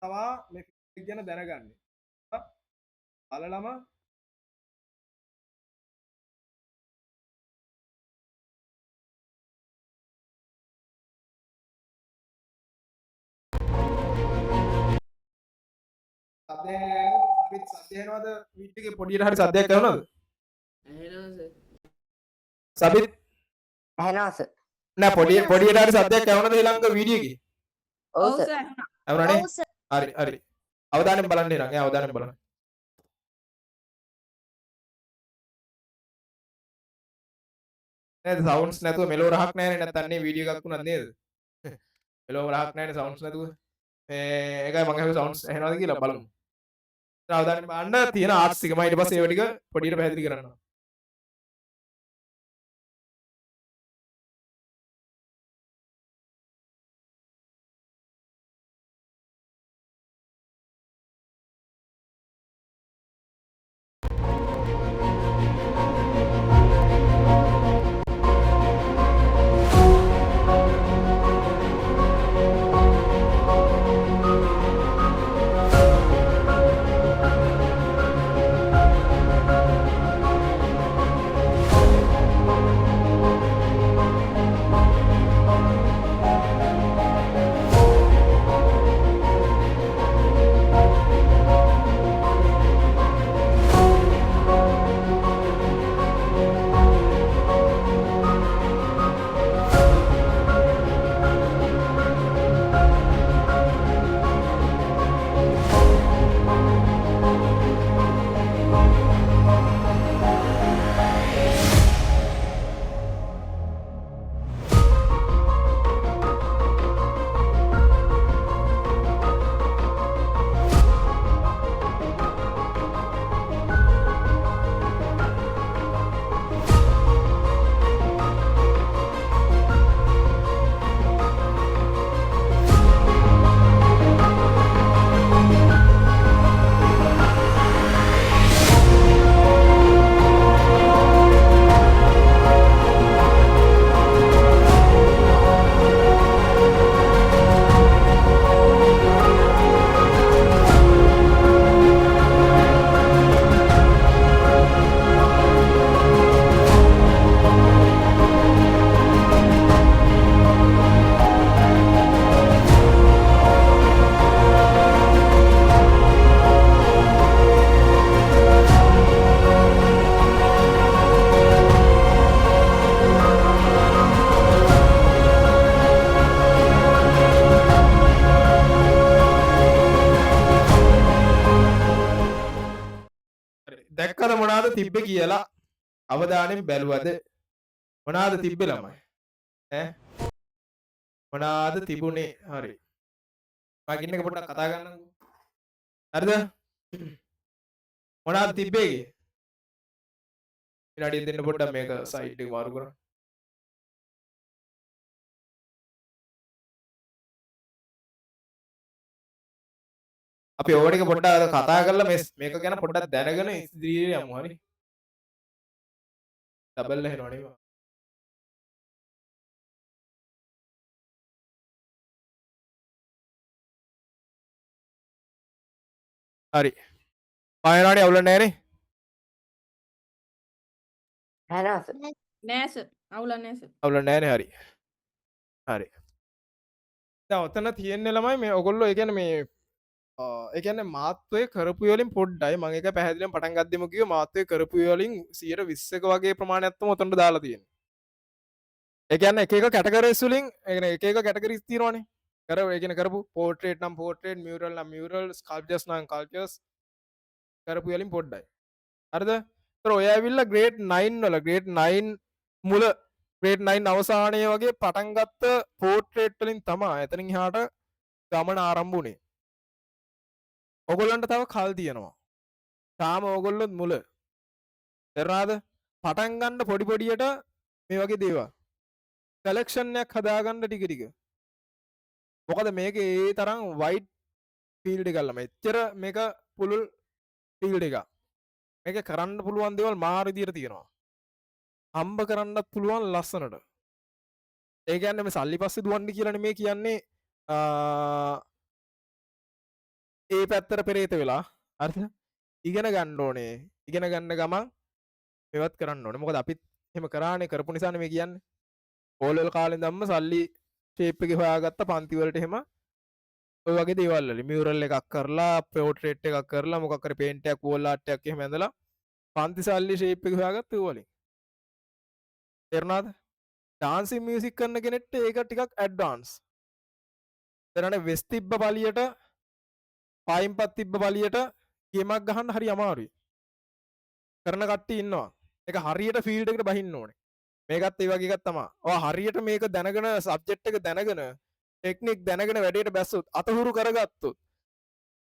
තමා මේ ෆීඩ්බැක් ගැන දැනගන්නේ. බලලම සදයනවද වීඩියෝ එකේ පොඩියට හරි සද්දයක් ඇහුණාද? සබිත් ඇහෙනවා සර්. නෑ පොඩියට හරි සද්දයක් ඇහුණාද ඊළඟ වීඩියෝ එකේ? ඔව් ඔව් සර්. සර් ඇහුණා. ඇහුණානේ? ඔව් සර්. හරි හරි. අවධානයෙන් බලන්න එනවා. ඈ අවධානයෙන් බලන්න. නේද සවුන්ඩ්ස් නැතුව මෙලෝ රහක් නැහැනේ නැත්තම් නේ වීඩියෝ එකක් වුණත් නේද? මෙලෝ රහක් නැහැනේ සවුන්ඩ්ස් නැතුව. ඒකයි මම අහුවේ සවුන්ඩ්ස් ඇහෙනවද කියලා බලමු. අවධානයෙන් බලන්න තියෙන ආර්ට්ස් එක මම ඊට පස්සේ ඒව ටික පොඩියට පැහැදිලි කරන්නම්. දැක්කද මොනවාද තිබ්බේ කියලා අවධානයෙන් බැලුවද මොනවාද තිබ්බේ ළමයි ඈ මොනවාද තිබුණේ හරි මම ඉන්න එක පොඩ්ඩක් කතා කරන්නම්කෝ හරිද මොනවාද තිබ්බේ විනාඩියක් දෙන්න පොඩ්ඩක් මේක සයිඩ් එක මාරු කරන්න අපි ඕවට එක පොඩ්ඩක් කතා කරලා මේක ගැන පොඩ්ඩක් දැනගෙන ඉදිරියට යමු හරි ඩබල් එහෙනවා නේ හරි පායනානේ අවුල නැහැ නේ ඇහෙනවා සර්. නෑ සර්. අවුලක් නෑ සර්. අවුල නැහැ නේ හරි හරි දැන් ඔතන තියෙන්නේ ළමයි මේ ඔයගොල්ලෝ ඒ කියන්නේ මේ ඒ කියන්නේ මාත්‍රය කරපු වලින් පොඩ්ඩයි මම ඒක පැහැදිලිවම පටන් ගද්දිම කිව්වා මාත්‍රය කරපු වලින් 120ක වගේ ප්‍රමාණයක් තමයි ඔතනට දාලා තියෙන්නේ. ඒ කියන්නේ එක එක කැටගරිස් වලින් ඒ කියන්නේ එක එක කැටගරිස් තියෙනවනේ. ඒ කියන්නේ කරපු පෝර්ට්‍රේට් නම් පෝර්ට්‍රේට්, මියුරල් නම් මියුරල්, ස්කල්ප්චර්ස් නම් ස්කල්ප්චර්ස් කරපු වලින් පොඩ්ඩයි. හරිද? ඒතර ඔය ඇවිල්ලා ග්‍රේඩ් 9 වල ග්‍රේඩ් 9 මුල ග්‍රේඩ් 9 අවසානයේ වගේ පටන් ගත්ත පෝර්ට්‍රේට් වලින් තමයි එතනින් එහාට ගමන ආරම්භ වුණේ. ඔගොල්ලන්ට තව කල් තියෙනවා. තාම ඕගොල්ලොත් මුල. තේරුණාද? පටන් ගන්න පොඩි පොඩියට මේ වගේ දේවල්. කලෙක්ෂන් එකක් හදාගන්න ටික ටික. මොකද මේකේ ඒ තරම් වයිඩ් ෆීල්ඩ් එකක් ළම. එච්චර මේක පුළුල් ෆීල්ඩ් එකක්. මේක කරන්න පුළුවන් දේවල් මාර විදියට තියෙනවා. හම්බ කරන්නත් පුළුවන් ලස්සනට. ඒ කියන්නේ මේ සල්ලි පස්සේ දුවන්නේ කියලානේ මේ කියන්නේ ඒ පැත්තට පෙරේත වෙලා හරිද ඉගෙන ගන්න ඕනේ ඉගෙන ගන්න ගමන් මෙවත් කරන්න ඕනේ මොකද අපිත් එහෙම කරානේ කරපු නිසානේ මේ කියන්නේ ඕලෙවල් කාලේ ඉඳන්ම සල්ලි ෂේප් එකේ හොයාගත්ත පන්ති වලට එහෙම ඔය වගේ දේවල් වල මියුරල් එකක් කරලා පෝට්‍රේට් එකක් කරලා මොකක් හරි පේන්ට් එකක් වෝල් ආර්ට් එකක් එහෙම ඇඳලා පන්ති සල්ලි ෂේප් එක හොයාගත්ත ඒ වලින් තේරුණාද ඩාන්සින් මියුසික් කරන කෙනෙක්ට ඒක ටිකක් ඇඩ්වාන්ස් දැනනේ වෙස් තිබ්බ පළියට පයින්පත් තිබ්බ පළියට ගේමක් ගහන්න හරි අමාරුයි කරන කට්ටිය ඉන්නවා ඒක හරියට ෆීල්ඩ් එකට බහින්න ඕනේ මේකත් ඒ වගේ එකක් තමයි ඔය හරියට මේක දැනගෙන සබ්ජෙක්ට් එක දැනගෙන ටෙක්නික් දැනගෙන වැඩේට බැස්සොත් අතහුරු කරගත්තොත්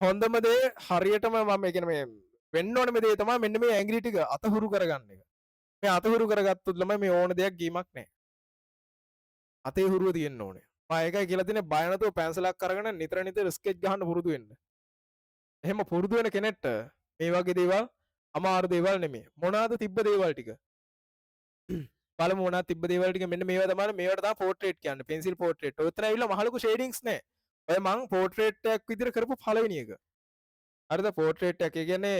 හොඳම දේ හරියටම මම කියන්නේ මේ වෙන්න ඕනේ මේ දේ තමයි මෙන්න මේ ඇඟිලි ටික අතහුරු කරගන්න එක මේ අතහුරු කරගත්තොත් ළමයි මේ ඕන දෙයක් ගීමක් නැහැ අතේ හුරුව තියෙන්න ඕනේ මම ඒකයි කියලා තියෙන්නේ බය නැතුව පැන්සලක් අරගෙන නිතර නිතර ස්කෙච් ගහන්න පුරුදු වෙන්න එහෙම පුරුදු වෙන කෙනෙක්ට මේ වගේ දේවල් අමාරු දේවල් නෙමෙයි මොනවාද තිබ්බ දේවල් ටික බලමු මොනවද තිබ්බ දේවල් ටික මෙන්න මේවා තමයි මේවට තමයි පෝට්‍රේට් කියන්නේ පෙන්සිල් පෝට්‍රේට් ඔතන ඇවිල්ලා මහලුකු ෂේඩින්ග්ස් නැහැ ඔය මං පෝට්‍රේට් එකක් විදිහට කරපු පළවෙනි එක හරිද පෝට්‍රේට් එකක් ඒ කියන්නේ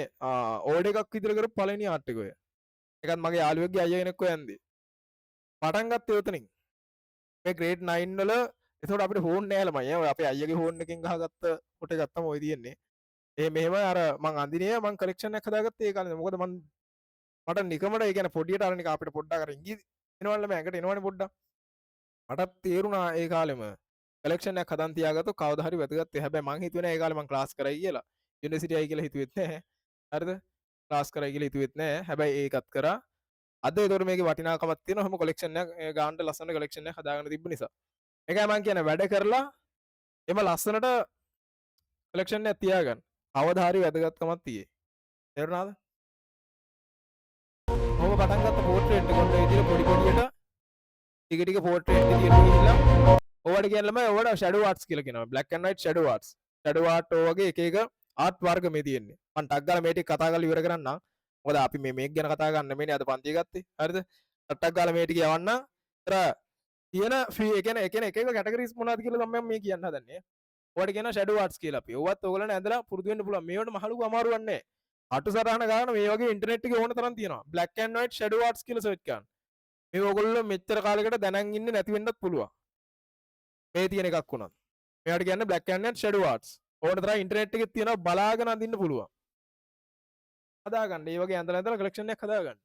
ඕඩ් එකක් විදිහට කරපු පළවෙනි ආර්ට් එක ඔය ඒකත් මගේ යාළුවෙක්ගේ අයියා කෙනෙක් ඔය යන්දේ පටන් ගත්තේ උතනින් මේ ග්‍රේඩ් 9 වල එතකොට අපිට ෆෝන් නෑලමයි ඔය අපේ අයියාගේ ෆෝන් එකෙන් ගහගත්ත කොට එකක් තමයි ඔය තියෙන්නේ ඒ මෙහෙම අර මං අඳිනේ මං කලෙක්ෂන් එකක් හදාගත්තේ ඒ කාලේ මොකද මට නිකමට ඒ කියන්නේ පොඩියට අර නික අපිට පොඩ්ඩක් අර ඉංග්‍රීසි එනවල මම ඇඟට එනවනේ පොඩ්ඩක් මටත් තේරුණා ඒ කාලෙම කලෙක්ෂන් එකක් හදන් තියාගත්තොත් කවදා හරි වැදගත් වෙයි හැබැයි මං හිතුවේ නෑ ඒ කාලේ මං ක්ලාස් කරයි කියලා යුනිවර්සිටි ආයි කියලා හිතුවෙත් නෑ හරිද ක්ලාස් කරයි කියලා හිතුවෙත් නෑ හැබැයි ඒකත් කරා අද ඒතකොට මේකේ වටිනාකමක් තියෙනවා හැම කොලෙක්ෂන් එකක් ගානට ලස්සන කොලෙක්ෂන් එකක් හදාගෙන තිබ්බ නිසා ඒකයි මං කියන්නේ වැඩ කරලා එම ලස්සනට කොලෙක්ෂන් එකක් තියාගන්න කවදා හරි වැදගත්කමක් තියෙයි තේරුණාද ඔහොම පටන් ගත්ත පෝට්‍රේට් එක ඔන්න ඒ විදිහට පොඩි පොඩියට ටික ටික පෝට්‍රේට් විදියට ගිහිල්ලා ඕවට කියන්නම ඕවට ෂැඩෝ ආර්ට්ස් කියලා කියනවා black and white shadow arts shadow art වගේ එක එක ආර්ට් වර්ග මේ තියෙන්නේ මම ටක් ගාලා මේ ටික කතා කරලා ඉවර කරන්නම් මොකද අපි මේක ගැන කතා කරන්න නෙමෙයිනේ අද පන්තිය ගත්තේ හරිද ටක් ගාලා මේ ටික යවන්න ඒතර තියෙන ෆ්‍රී ඒ කියන්නේ එක එක කැටගරිස් මොනවද කියලා තමයි මේ කියන්න හදන්නේ ඕවට කියනවා ෂැඩෝ ආර්ට්ස් කියලා අපි ඕවත් ඕගලන්ට ඇඳලා පුරුදු වෙන්න පුළුවන් මේවට මහලුක අමාරු වන්නේ අටු සටහන ගන්න මේ වගේ ඉන්ටර්නෙට් එකේ ඕන තරම් තියෙනවා black and white shadow arts කියලා සර්ච් කරන්න මේ ඕගොල්ලෝ මෙච්චර කාලයකට දැනන් ඉන්නේ නැති වෙන්නත් පුළුවන් මේ තියෙන එකක් වුණත් මේවට කියන්නේ black and white shadow arts ඕන තරම් ඉන්ටර්නෙට් එකේ තියෙනවා බලාගෙන අඳින්න පුළුවන් හදාගන්න මේ වගේ ඇඳලා කලෙක්ෂන් එකක් හදාගන්න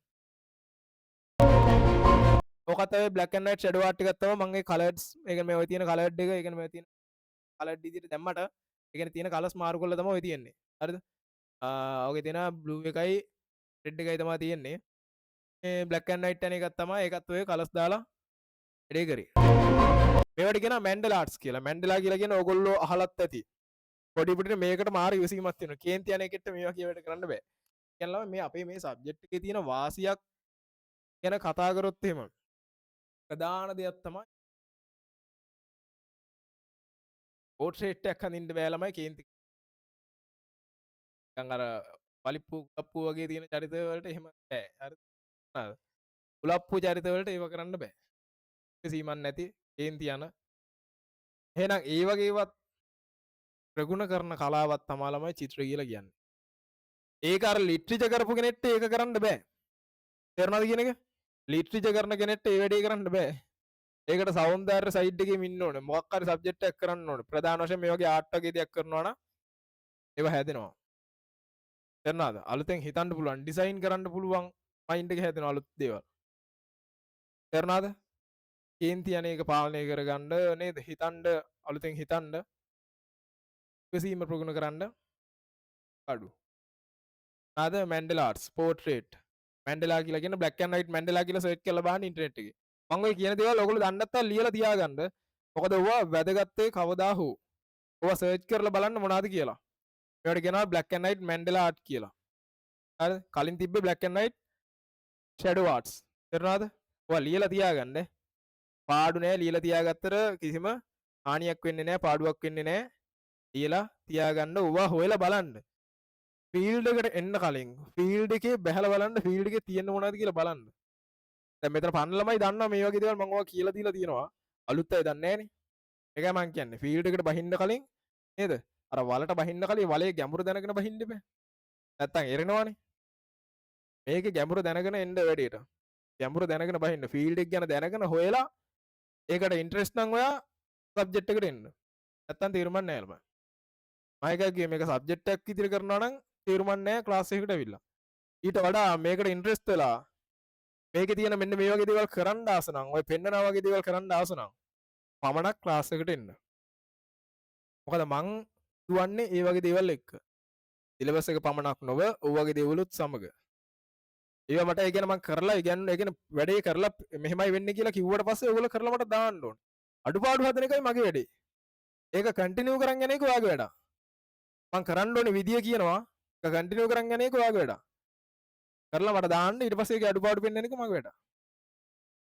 ඔකත් ඔය black and white shadow art එකක් තමයි මම ඒ කලර්ස් ඒ කියන්නේ මේ ඔය තියෙන කලර්ඩ් එක ඒ කියන්නේ මේ තියෙන කලර්ඩ් විදිහට දැම්මට ඒ කියන්නේ තියෙන කලර්ස් මාරු කරලා තමයි ඔය තියෙන්නේ හරිද ඔගේ තියෙන බ්ලූ එකයි රෙඩ් එකයි තමයි තියෙන්නේ මේ බ්ලැක් ඇන්ඩ් වයිට් අන එකක් තමයි ඒකත් ඔය කලර්ස් දාලා වැඩේ කරේ මේවට කියනවා මැන්ඩලා ආර්ට්ස් කියලා මැන්ඩලා කියලා කියන ඕගොල්ලෝ අහලත් ඇති පොඩි පොඩි මේකට මාරු විසීමක් තියෙනවා කේන්ති යන එකට මේවා කියවට කරන්න බෑ කියනවා මේ අපේ මේ සබ්ජෙක්ට් එකේ තියෙන වාසියක් ගැන කතා කරොත් එහෙම ප්‍රධාන දෙයක් තමයි පෝට්‍රේට් එකක් හදින්න බෑ ළමයි කේන්ති නිකන් අර පලිප්පු කප්පු වගේ තියෙන චරිත වලට එහෙම බෑ හරිද උලප්පු චරිත වලට ඒව කරන්න බෑ සීමන් නැති කේන්ති යන එහෙනම් ඒ වගේවත් ප්‍රගුණ කරන කලාවක් තමයි ළමයි චිත්‍ර කියලා කියන්නේ ඒක අර ලිටරචර් කරපු කෙනෙක්ට ඒක කරන්න බෑ තේරුණාද කියන එක ලිටරචර් කරන කෙනෙක්ට ඒ වැඩේ කරන්න බෑ ඒකට සෞන්දර්ය සයිඩ් එකේම ඉන්න ඕනේ මොකක් හරි සබ්ජෙක්ට් එකක් කරන්න ඕනේ ප්‍රධාන වශයෙන් මේ වගේ ආර්ට් වගේ දෙයක් කරනවා නම් ඒව හැදෙනවා තේරුණාද අලුතෙන් හිතන්න පුළුවන් ඩිසයින් කරන්න පුළුවන් මයින්ඩ් එක හැදෙනවා අලුත් දේවල් තේරුණාද කේන්ති අනේක පාලනය කරගන්න නේද හිතන්න අලුතෙන් හිතන්න විසීම ප්‍රගුණ කරන්න අඩු ආද මැන්ඩලා ආර්ට්ස් පෝට්‍රේට් මැන්ඩලා කියලා කියන බ්ලැක් ඇන්ඩ් වයිට් මැන්ඩලා කියලා සර්ච් කරලා බලන්න ඉන්ටර්නෙට් එකේ මම ඔය කියන දේවල් ඔයගොල්ලෝ දන්නේ නැත්නම් ලියලා තියාගන්න මොකද ඔවා වැදගත්තේ කවදා හෝ ඔවා සර්ච් කරලා බලන්න මොනවද කියලා ඒවට කියනවා black and white Mandela art කියලා හරිද කලින් තිබ්බේ black and white shadow arts තේරුණාද ඔවා ලියලා තියාගන්න පාඩු නෑ ලියලා තියාගත්තට කිසිම හානියක් වෙන්නේ නෑ පාඩුවක් වෙන්නේ නෑ ලියලා තියාගන්න ඔවා හොයලා බලන්න ෆීල්ඩ් එකට එන්න කලින් ෆීල්ඩ් එකේ බැහැලා බලන්න ෆීල්ඩ් එකේ තියෙන මොනවද කියලා බලන්න දැන් මෙතන පන්න ළමයි දන්නවා මේ වගේ දේවල් මම ඔයා කියලා දීලා තියෙනවා අලුත් අය දන්නේ නෑනේ ඒකයි මම කියන්නේ ෆීල්ඩ් එකට බහින්න කලින් නේද අර වලට බහින්න කලින් වලේ ගැඹුරු දැනගෙන බහින්න බෑ. නැත්තම් එරෙනවනේ. මේකේ ගැඹුරු දැනගෙන එන්න වැඩේට. ගැඹුරු දැනගෙන බහින්න ෆීල්ඩ් එක ගැන දැනගෙන හොයලා ඒකට ඉන්ට්‍රෙස්ට් නම් ඔයා සබ්ජෙක්ට් එකට එන්න. නැත්තම් තීරමක් නැහැ ළමයි. මම එකයි කිව්වේ මේක සබ්ජෙක්ට් එකක් විදිහට කරනවා නම් තීරමක් නැහැ ක්ලාස් එකකට ඇවිල්ලා. ඊට වඩා මේකට ඉන්ට්‍රෙස්ට් වෙලා මේකේ තියෙන මෙන්න මේ වගේ දේවල් කරන්න ආස නම් ඔය පෙන්නනා වගේ දේවල් කරන්න ආස නම් පමණක් ක්ලාස් එකට එන්න. මොකද මං දුවන්නේ ඒ වගේ දේවල් එක්ක. සිලබස් එක පමණක් නොව ඔය වගේ දේවලුත් සමග. ඒවා මට ඒ කියන්නේ මං කරලා ඒ කියන්නේ වැඩේ කරලා මෙහෙමයි වෙන්නේ කියලා කිව්වට පස්සේ ඔයගොල්ලෝ කරලා මට දාන්න ඕන. අඩුපාඩු හදන එකයි මගේ වැඩේ. ඒක කන්ටිනියු කරන් යන එක ඔයාගේ වැඩක්. මං කරන්න ඕනේ විදිය කියනවා. ඒක කන්ටිනියු කරන් යන එක ඔයාගේ වැඩක්. කරලා මට දාන්න ඊට පස්සේ ඒක අඩුපාඩු පෙන්වන එක මගේ වැඩක්.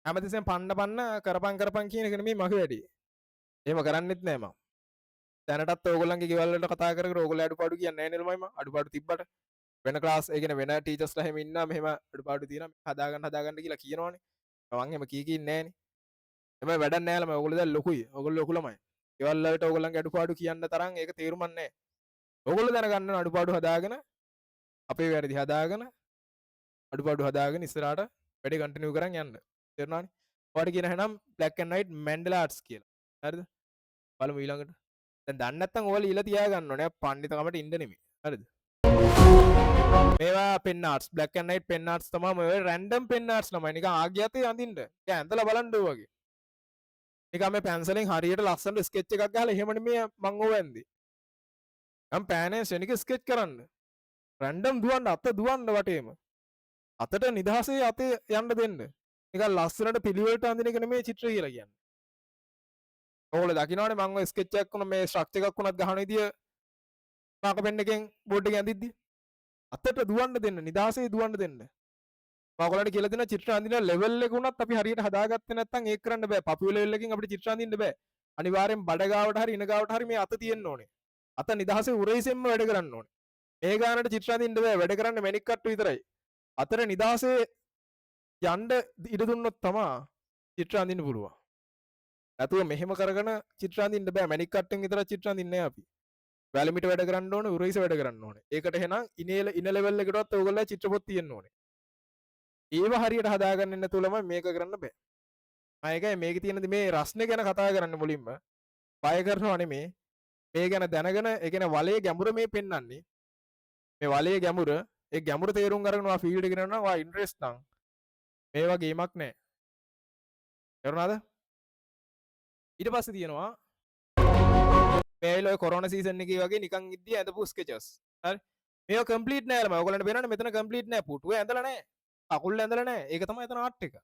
හැමතිස්සෙම පන්න කරපන් කියන එක නෙමෙයි මගේ වැඩේ. එහෙම කරන්නෙත් නෑ මම. දැනටත් ඕගොල්ලන්ගේ ගෙවල් වලට කතා කර කර ඕගොල්ලෝ අඩුපාඩු කියන්නේ නැහැ නේ ළමයි මම. අඩුපාඩු තිබ්බට වෙන ක්ලාස් ඒ කියන්නේ වෙන ටීචර්ස්ලා එහෙම ඉන්නා මෙහෙම අඩුපාඩු තියෙනවා හදාගන්න කියලා කියනවනේ. මම එහෙම කී නෑනේ. එමේ වැඩක් නෑ ළමයි. ඕගොල්ලෝ දැන් ලොකුයි. ඕගොල්ලෝ ලොකු ළමයි. ගෙවල් වලට ඕගොල්ලන්ගේ අඩුපාඩු කියන්න තරම් ඒක තේරුමක් නෑ. ඕගොල්ලෝ දැනගන්න අඩුපාඩු හදාගෙන අපේ වැරදි හදාගෙන අඩුපාඩු හදාගෙන ඉස්සරහට වැඩේ කන්ටිනියු කරන් යන්න. තේරුණානේ? ඔයාලට කියන හැනම් black and white Mandela arts කියලා. හරිද? බලමු ඊළඟට. දැන් දන්නේ නැත්නම් ඔයාලා ඊළ තියාගන්න ඕනේ. පඬිතකමට ඉන්න නෙමෙයි. හරිද? මේවා pen arts black and white pen arts තමයි මේ random pen arts ළමයි. නිකන් ආගියතේ අඳින්න. දැන් ඇඳලා බලන්න ඕ වගේ. නිකන් මේ පැන්සලෙන් හරියට ලස්සන ස්කෙච් එකක් ගහලා එහෙම නෙමෙයි මං ඕව ඇන්දේ. මම පෑනේ ශනික ස්කෙච් කරන්න. රැන්ඩම් දුවන්න අත දුවන්න වටේම. අතට නිදහසේ අතේ යන්න දෙන්න. නිකන් ලස්සනට පිළිවෙලට අඳින එක නෙමෙයි චිත්‍ර කියලා කියන්නේ. ඕගොල්ලෝ දකින්නවනේ මම ඔය ස්කෙච් එකක් වුණා මේ ස්ට්‍රක්චර් එකක් වුණත් ගහන විදිය මාක පෙන් එකෙන් බෝඩ් එකේ අඳිද්දි අතට දුවන්න දෙන්න නිදහසේ දුවන්න දෙන්න. මම ඔයගොල්ලන්ට කියලා දෙන චිත්‍ර අඳින ලෙවල් එක උනත් අපි හරියට හදාගත්තේ නැත්නම් ඒක කරන්න බෑ. පපුව ලෙවල් එකකින් අපිට චිත්‍ර අඳින්න බෑ. අනිවාර්යෙන් බඩ ගාවට හරි ඉන ගාවට හරි මේ අත තියෙන්න ඕනේ. අත නිදහසේ උරයිසෙන්ම වැඩ කරන්න ඕනේ. මේ ගානට චිත්‍ර අඳින්න බෑ. වැඩ කරන්න මැණික් කට්ටු විතරයි. අතට නිදහසේ යන්න ඉඩ දුන්නොත් තමයි චිත්‍ර අඳින්න පුළුවන්. නැතුව මෙහෙම කරගෙන චිත්‍ර අඳින්න බෑ. මැණික් කට්ටෙන් විතර චිත්‍ර අඳින්නේ නැහැ අපි. වැලිමිට වැඩ කරන්න ඕනේ, උරයිස වැඩ කරන්න ඕනේ. ඒකට එහෙනම් ඉන ලෙවල් එකටවත් ඕගොල්ලෝ චිත්‍ර පොත් තියෙන්න ඕනේ. ඒව හරියට හදාගන්න නැතුව ළමයි මේක කරන්න බෑ. මම ඒකයි මේකේ තියෙන මේ රස්නේ ගැන කතා කරන්න මුලින්ම. බය කරනවා නෙමේ. මේ ගැන දැනගෙන ඒ කියන්නේ වලේ ගැඹුර මේ පෙන්වන්නේ. මේ වලේ ගැඹුර ඒ ගැඹුර තේරුම් අරගෙන ඔයා ෆීල්ඩ් එකට යනවා ඔයා ඉන්ට්‍රෙස්ට් නම් මේවා ගේමක් නෑ. තේරුණාද? ඊට පස්සේ තියෙනවා මේල ඔය කොරෝනා සීසන් එකේ වගේ නිකන් ඉද්දී ඇඳපු ස්කෙචස්. හරි. මේවා කම්ප්ලීට් නෑ ළමයි. ඔයගොල්ලන්ට පේනවනේ මෙතන කම්ප්ලීට් නෑ. පුටුවේ ඇඳලා නෑ. අකුල් ඇඳලා නෑ. ඒක තමයි එතන ආර්ට් එක.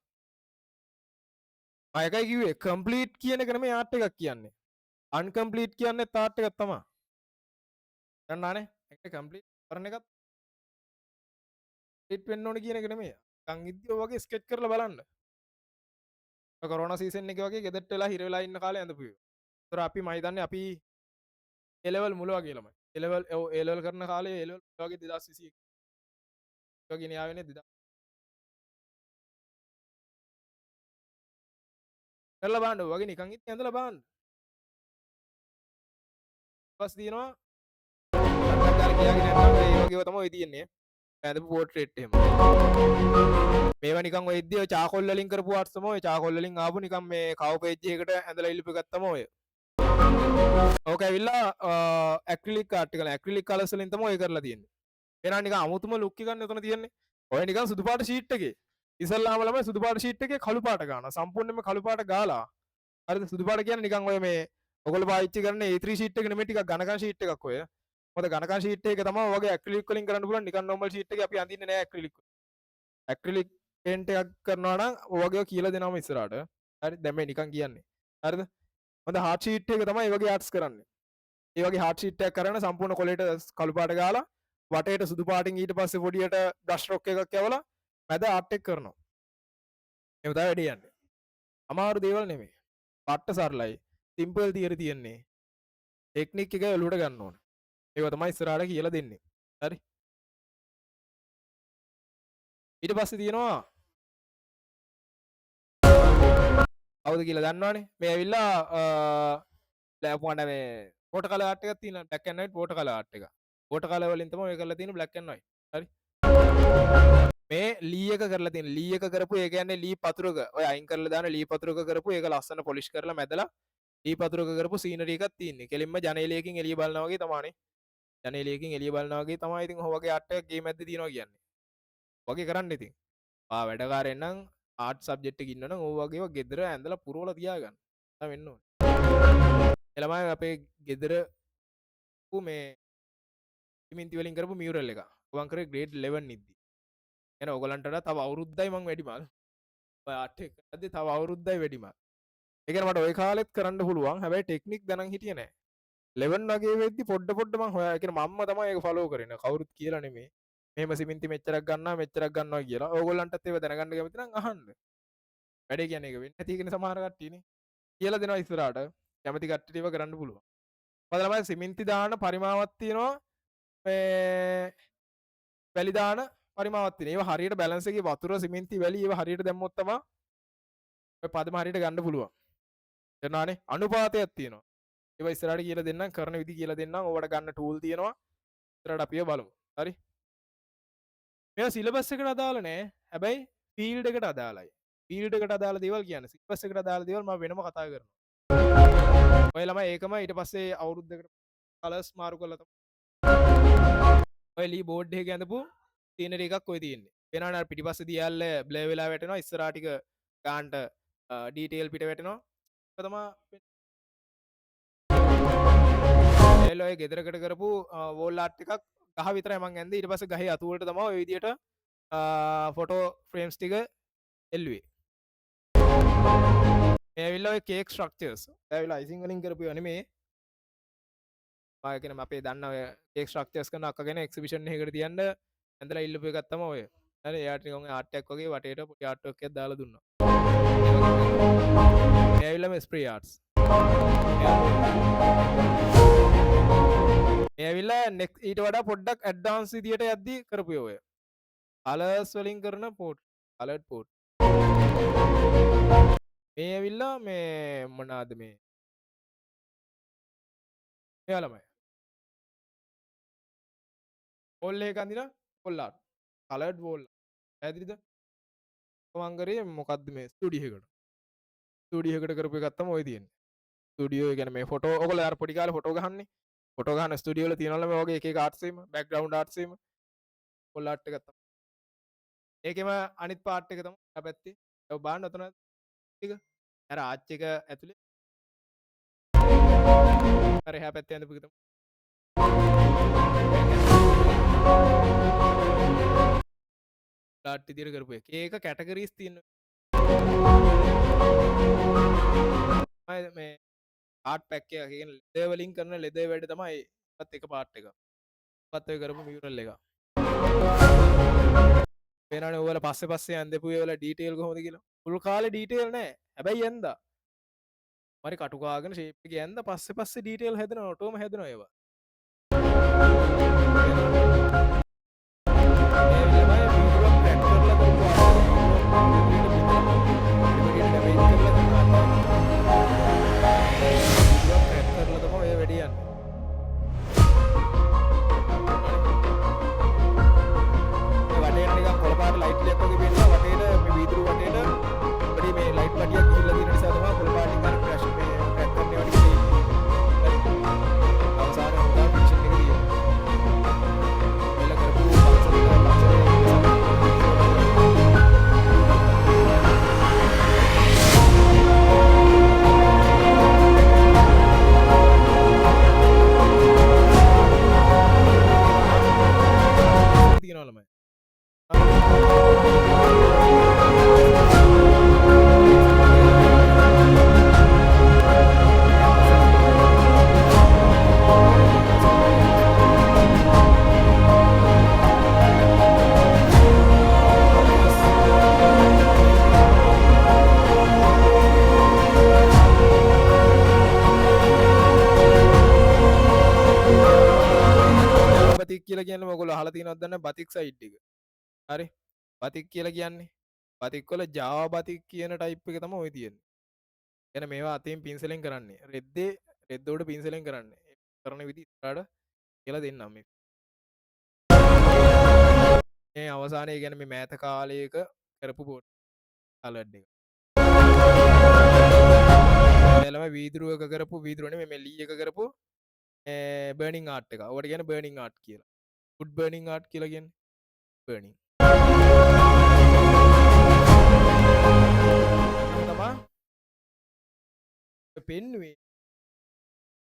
මම එකයි කිව්වේ කම්ප්ලීට් කියන එක නෙමෙයි ආර්ට් එකක් කියන්නේ. අන්කම්ප්ලීට් කියන්නේ ආර්ට් එකක් තමයි. දන්නානේ? ඒක කම්ප්ලීට් කරන එකත් ට්‍රීට් වෙන්න ඕනේ කියන එක නෙමෙයි. නිකන් ඉද්දී ඔය වගේ ස්කෙච් කරලා බලන්න. ඔය කොරෝනා සීසන් එකේ වගේ ගෙදරට වෙලා හිර වෙලා ඉන්න කාලේ ඇඳපු ඒවා. ඒතර අපි මම හිතන්නේ අපි A level මුල වගේ ළමයි. A level කරන කාලේ A level වගේ 2021 වගේ නේ ආවෙන්නේ 2000 කරලා බලන්න වගේ නිකන් ඉතින් ඇඳලා බලන්න. ඊපස් දිනවා අත්දැකලා කියාගෙන නැත්නම් ඒ වගේව තමයි තියෙන්නේ. ඇඳපු පෝට්‍රේට් එහෙම. මේවා නිකන් ඔය ඉද්දී ඔය චාකෝල් වලින් කරපු ආර්ට්ස් තමයි ඔය චාකෝල් වලින් ආපු නිකන් මේ කව පේජ් එකකට ඇඳලා ඉල්ලපු එකක් තමයි ඔය. ඕක ඇවිල්ලා ඇක්‍රිලික් ආර්ට් එක ඇක්‍රිලික් කලර්ස් වලින් තමයි ඔය කරලා තියෙන්නේ. එහෙනම් නිකන් අමුතුම ලුක් එකක් නේ උතන තියෙන්නේ. ඔය නිකන් සුදු පාට ෂීට් එකේ ඉස්සල්ලාම ළමයි සුදු පාට ෂීට් එකේ කළු පාට ගන්නවා. සම්පූර්ණයෙන්ම කළු පාට ගාලා. හරිද? සුදු පාට කියන්නේ නිකන් ඔය මේ ඔයගොල්ලෝ පාවිච්චි කරන A3 ෂීට් එක නෙමෙයි ටිකක් ඝනකම් ෂීට් එකක් ඔය. මොකද ඝනකම් ෂීට් එක තමයි ඔයගේ ඇක්‍රිලික් වලින් කරන්න පුළුවන්. නිකන් normal ෂීට් එකේ අපි අඳින්නේ නැහැ ඇක්‍රිලික්. ඇක්‍රිලික් පේන්ට් එකක් කරනවා නම් ඔයගේ කියලා දෙනවම ඉස්සරහට. හරි? දැන් මේ නිකන් කියන්නේ. හරිද? හොඳ හાર્ඩ් ෂීට් එක තමයි මේ වගේ ආර්ට්ස් කරන්නේ. ඒ වගේ හાર્ඩ් ෂීට් එකක් කරගෙන සම්පූර්ණ කොලේට කළු පාට ගාලා වටේට සුදු පාටින් ඊට පස්සේ පොඩියට බ්‍රෂ් ස්ට්‍රෝක් එකක් යවලා මැද ආර්ට් එක කරනවා. එහෙම තමයි වැඩේ යන්නේ. අමාරු දේවල් නෙමෙයි. පට්ට සරලයි. සිම්පල් තියරි තියෙන්නේ. ටෙක්නික් එක ඔලුවට ගන්න ඕන. ඒක තමයි ඉස්සරහට කියලා දෙන්නේ. හරි? ඊට පස්සේ තියෙනවා කවුද කියලා දන්නවනේ. මේ ඇවිල්ලා ලැපුවන්න මේ water color art එකක් තියෙනවා black and white water color art එක. water color වලින් තමයි ඔය කරලා තියෙන්නේ black and white. හරි. මේ ලී එක කරලා තියෙන ලී එක කරපු ඒ කියන්නේ ලී පතුරක ඔය අයින් කරලා දාන ලී පතුරක කරපු ඒක ලස්සන පොලිෂ් කරලා මැදලා ලී පතුරක කරපු සීනරි එකක් තියෙන්නේ. කෙලින්ම ජනේලයකින් එළිය බලනවා වගේ තමානේ. ජනේලයකින් එළිය බලනවා වගේ තමයි ඉතින් ඔය වගේ ආර්ට් එකක් ගේ මැද්දේ තියෙනවා කියන්නේ. වගේ කරන්න ඉතින්. ආ වැඩකාරයෙන් නම් ආර්ට් සබ්ජෙක්ට් එකක ඉන්නවනම් ඔය වගේව ගෙදර ඇඳලා පුරවලා තියාගන්න. තමයි වෙන්න ඕනේ. එළමයි අපේ ගෙදර මේ සිමෙන්ති වලින් කරපු මියුරල් එක. මම කරේ ග්‍රේඩ් 11 ඉද්දි. එන ඔයගලන්ට වඩා තව අවුරුද්දයි මං වැඩිමල්. ඔය ආර්ට් එක කරද්දි තව අවුරුද්දයි වැඩිමල්. ඒ කියන්නේ මට ওই කාලෙත් කරන්න පුළුවන්. හැබැයි ටෙක්නික් දැනන් හිටියේ නෑ. 11 වගේ වෙද්දි පොඩ මං හොයා. ඒ කියන්නේ මම්ම තමයි ඒක ෆලෝ කරන්නේ. කවුරුත් කියලා නෙමෙයි. මෙහෙම සිමෙන්ති මෙච්චරක් ගන්නවා කියලා. ඕගොල්ලන්ටත් ඒව දැනගන්න කැමති නම් අහන්න. වැඩේ කියන්නේ ඒක වෙන්නේ නැති එකනේ සමහර කට්ටියනේ. කියලා දෙනවා ඉස්සරහට. කැමති කට්ටියට ඒව කරන්න පුළුවන්. මොකද ළමයි සිමෙන්ති දාන පරිමාවක් තියෙනවා. මේ වැලි දාන පරිමාවක් තියෙනවා. ඒව හරියට බැලන්ස් එකේ වතුර සිමෙන්ති වැලි ඒව හරියට දැම්මොත් තමයි ඔය පදම හරියට ගන්න පුළුවන්. තේරුණානේ? අනුපාතයක් තියෙනවා. ඒව ඉස්සරහට කියලා දෙන්නම් කරන විදි කියලා දෙන්නම්. ඕවට ගන්න ටූල් තියෙනවා. ඉස්සරහට අපි ඒව බලමු. හරි? මේවා සිලබස් එකට අදාළ නෑ. හැබැයි ෆීල්ඩ් එකට අදාළයි. ෆීල්ඩ් එකට අදාළ දේවල් කියන්නේ සිලබස් එකට අදාළ දේවල් මම වෙනම කතා කරනවා. ඔය ළමයි ඒකම ඊට පස්සේ අවුරුද්දකට කලර්ස් මාරු කරලා තමයි ඔය ලී බෝඩ් එකේ ඇඳපු සීනරි එකක් ඔය තියෙන්නේ. වෙනානේ අර පිටිපස්සේ දියල්ල බ්ලර් වෙලා වැටෙනවා ඉස්සරහා ටික ගාන්ට ඩීටේල් පිට වැටෙනවා. ඒක තමයි එල ඔය ගෙදරකට කරපු වෝල් ආර්ට් එකක් ගහ විතරයි මං ඇඳේ. ඊට පස්සේ ගහේ අතු වලට තමයි ඔය විදියට ෆොටෝ ෆ්‍රේම්ස් ටික එල්ලුවේ. මේ ඇවිල්ලා ඔය කේක් ස්ට්‍රක්චර්ස්. ඇවිල්ලා අයිසිං වලින් කරපු ඒවා නෙමේ. මම කියන්නේ අපේ දන්න ඔය කේක් ස්ට්‍රක්චර්ස් කරන අක්කගෙන එක්සිබිෂන් එකකට තියන්න ඇඳලා ඉල්ලපු එකක් තමයි ඔය. හරි එයාට නිකන් ආර්ට් එකක් වගේ වටේට පොඩි ආර්ට් එකක් දාලා දුන්නා. මේ ඇවිල්ලා මේ ස්ප්‍රේ ආර්ට්ස්. මේ ඇවිල්ලා ඊට වඩා පොඩ්ඩක් ඇඩ්වාන්ස් විදියට යද්දි කරපු ඔය. කලර්ස් වලින් කරන පෝට් කලර්ඩ් පෝට්. මේ ඇවිල්ලා මේ මොනවාද මේ මෙයා ළමයි වෝල් එකක අඳින වෝල් ආර්ට් කලර්ඩ් වෝල් පැහැදිලිද මම කරේ මොකද්ද මේ ස්ටුඩියෝ එකකට කරපු එකක් තමයි ඔය තියෙන්නේ ස්ටුඩියෝ ඒ කියන්නේ මේ ෆොටෝ ඔයගොල්ලෝ අර පොඩි කාලේ ෆොටෝ ගහන්නේ ෆොටෝ ගහන ස්ටුඩියෝ වල තියෙනවල මේ වගේ එක එක ආර්ට්ස් එහෙම බෑග්ග්‍රවුන්ඩ් ආර්ට්ස් එහෙම වෝල් ආර්ට් එකක් තමයි ඒකෙම අනිත් පාර්ට් එක තමයි ආ පැත්තේ ඔය බලන්න ඔතන ටික අර ආච් එක ඇතුලේ අර එහා පැත්තේ ඇඳපු එක තමයි ආර්ට් විදියට කරපු එක. ඒක කැටගරිස් තියෙනවා. මේ ආර්ට් පැක් එක කියන්නේ ලෙදර් වලින් කරන ලෙදර් වැඩ තමයි ඒකත් එක පාර්ට් එක. ඒකත් ඔය කරපු මියුරල් එක. වෙනානේ ඔයාලා පස්සේ ඇඳපු ඒවල ඩීටේල් කොහොමද කියලා. මුල් කාලේ ඩීටේල් නැහැ. හැබැයි ඇඳා. මරි කටු කාගෙන ෂේප් එක ඇඳා පස්සේ ඩීටේල් හැදෙනවා ඔටෝම හැදෙනවා ඒවා. කියලා කියන්නේ ඔයගොල්ලෝ අහලා තියෙනවද දන්නේ බතික් සයිඩ් එක. හරි. බතික් කියලා කියන්නේ බතික් වල ජාවා බතික් කියන ටයිප් එක තමයි ඔය තියෙන්නේ. කියන්නේ මේවා අතින් පින්සලෙන් කරන්නේ. රෙද්ද උඩ පින්සලෙන් කරන්නේ. කරන විදි ඉස්සරහට කියලා දෙන්නම් මේ. මේ අවසානයේ ගැන මේ මෑත කාලයක කරපු පොඩ් අලර්ට් එක. එළම වීදුරුවක කරපු වීදුරුව නෙමෙයි මේ ලී එක කරපු බර්නින් ආට් එක. ඔකට කියන්නේ බර්නින් ආට් කියලා. ෆුඩ් බර්නින් ආට් කියලා කියන්නේ බර්නින්. තමා පෙන්නුවේ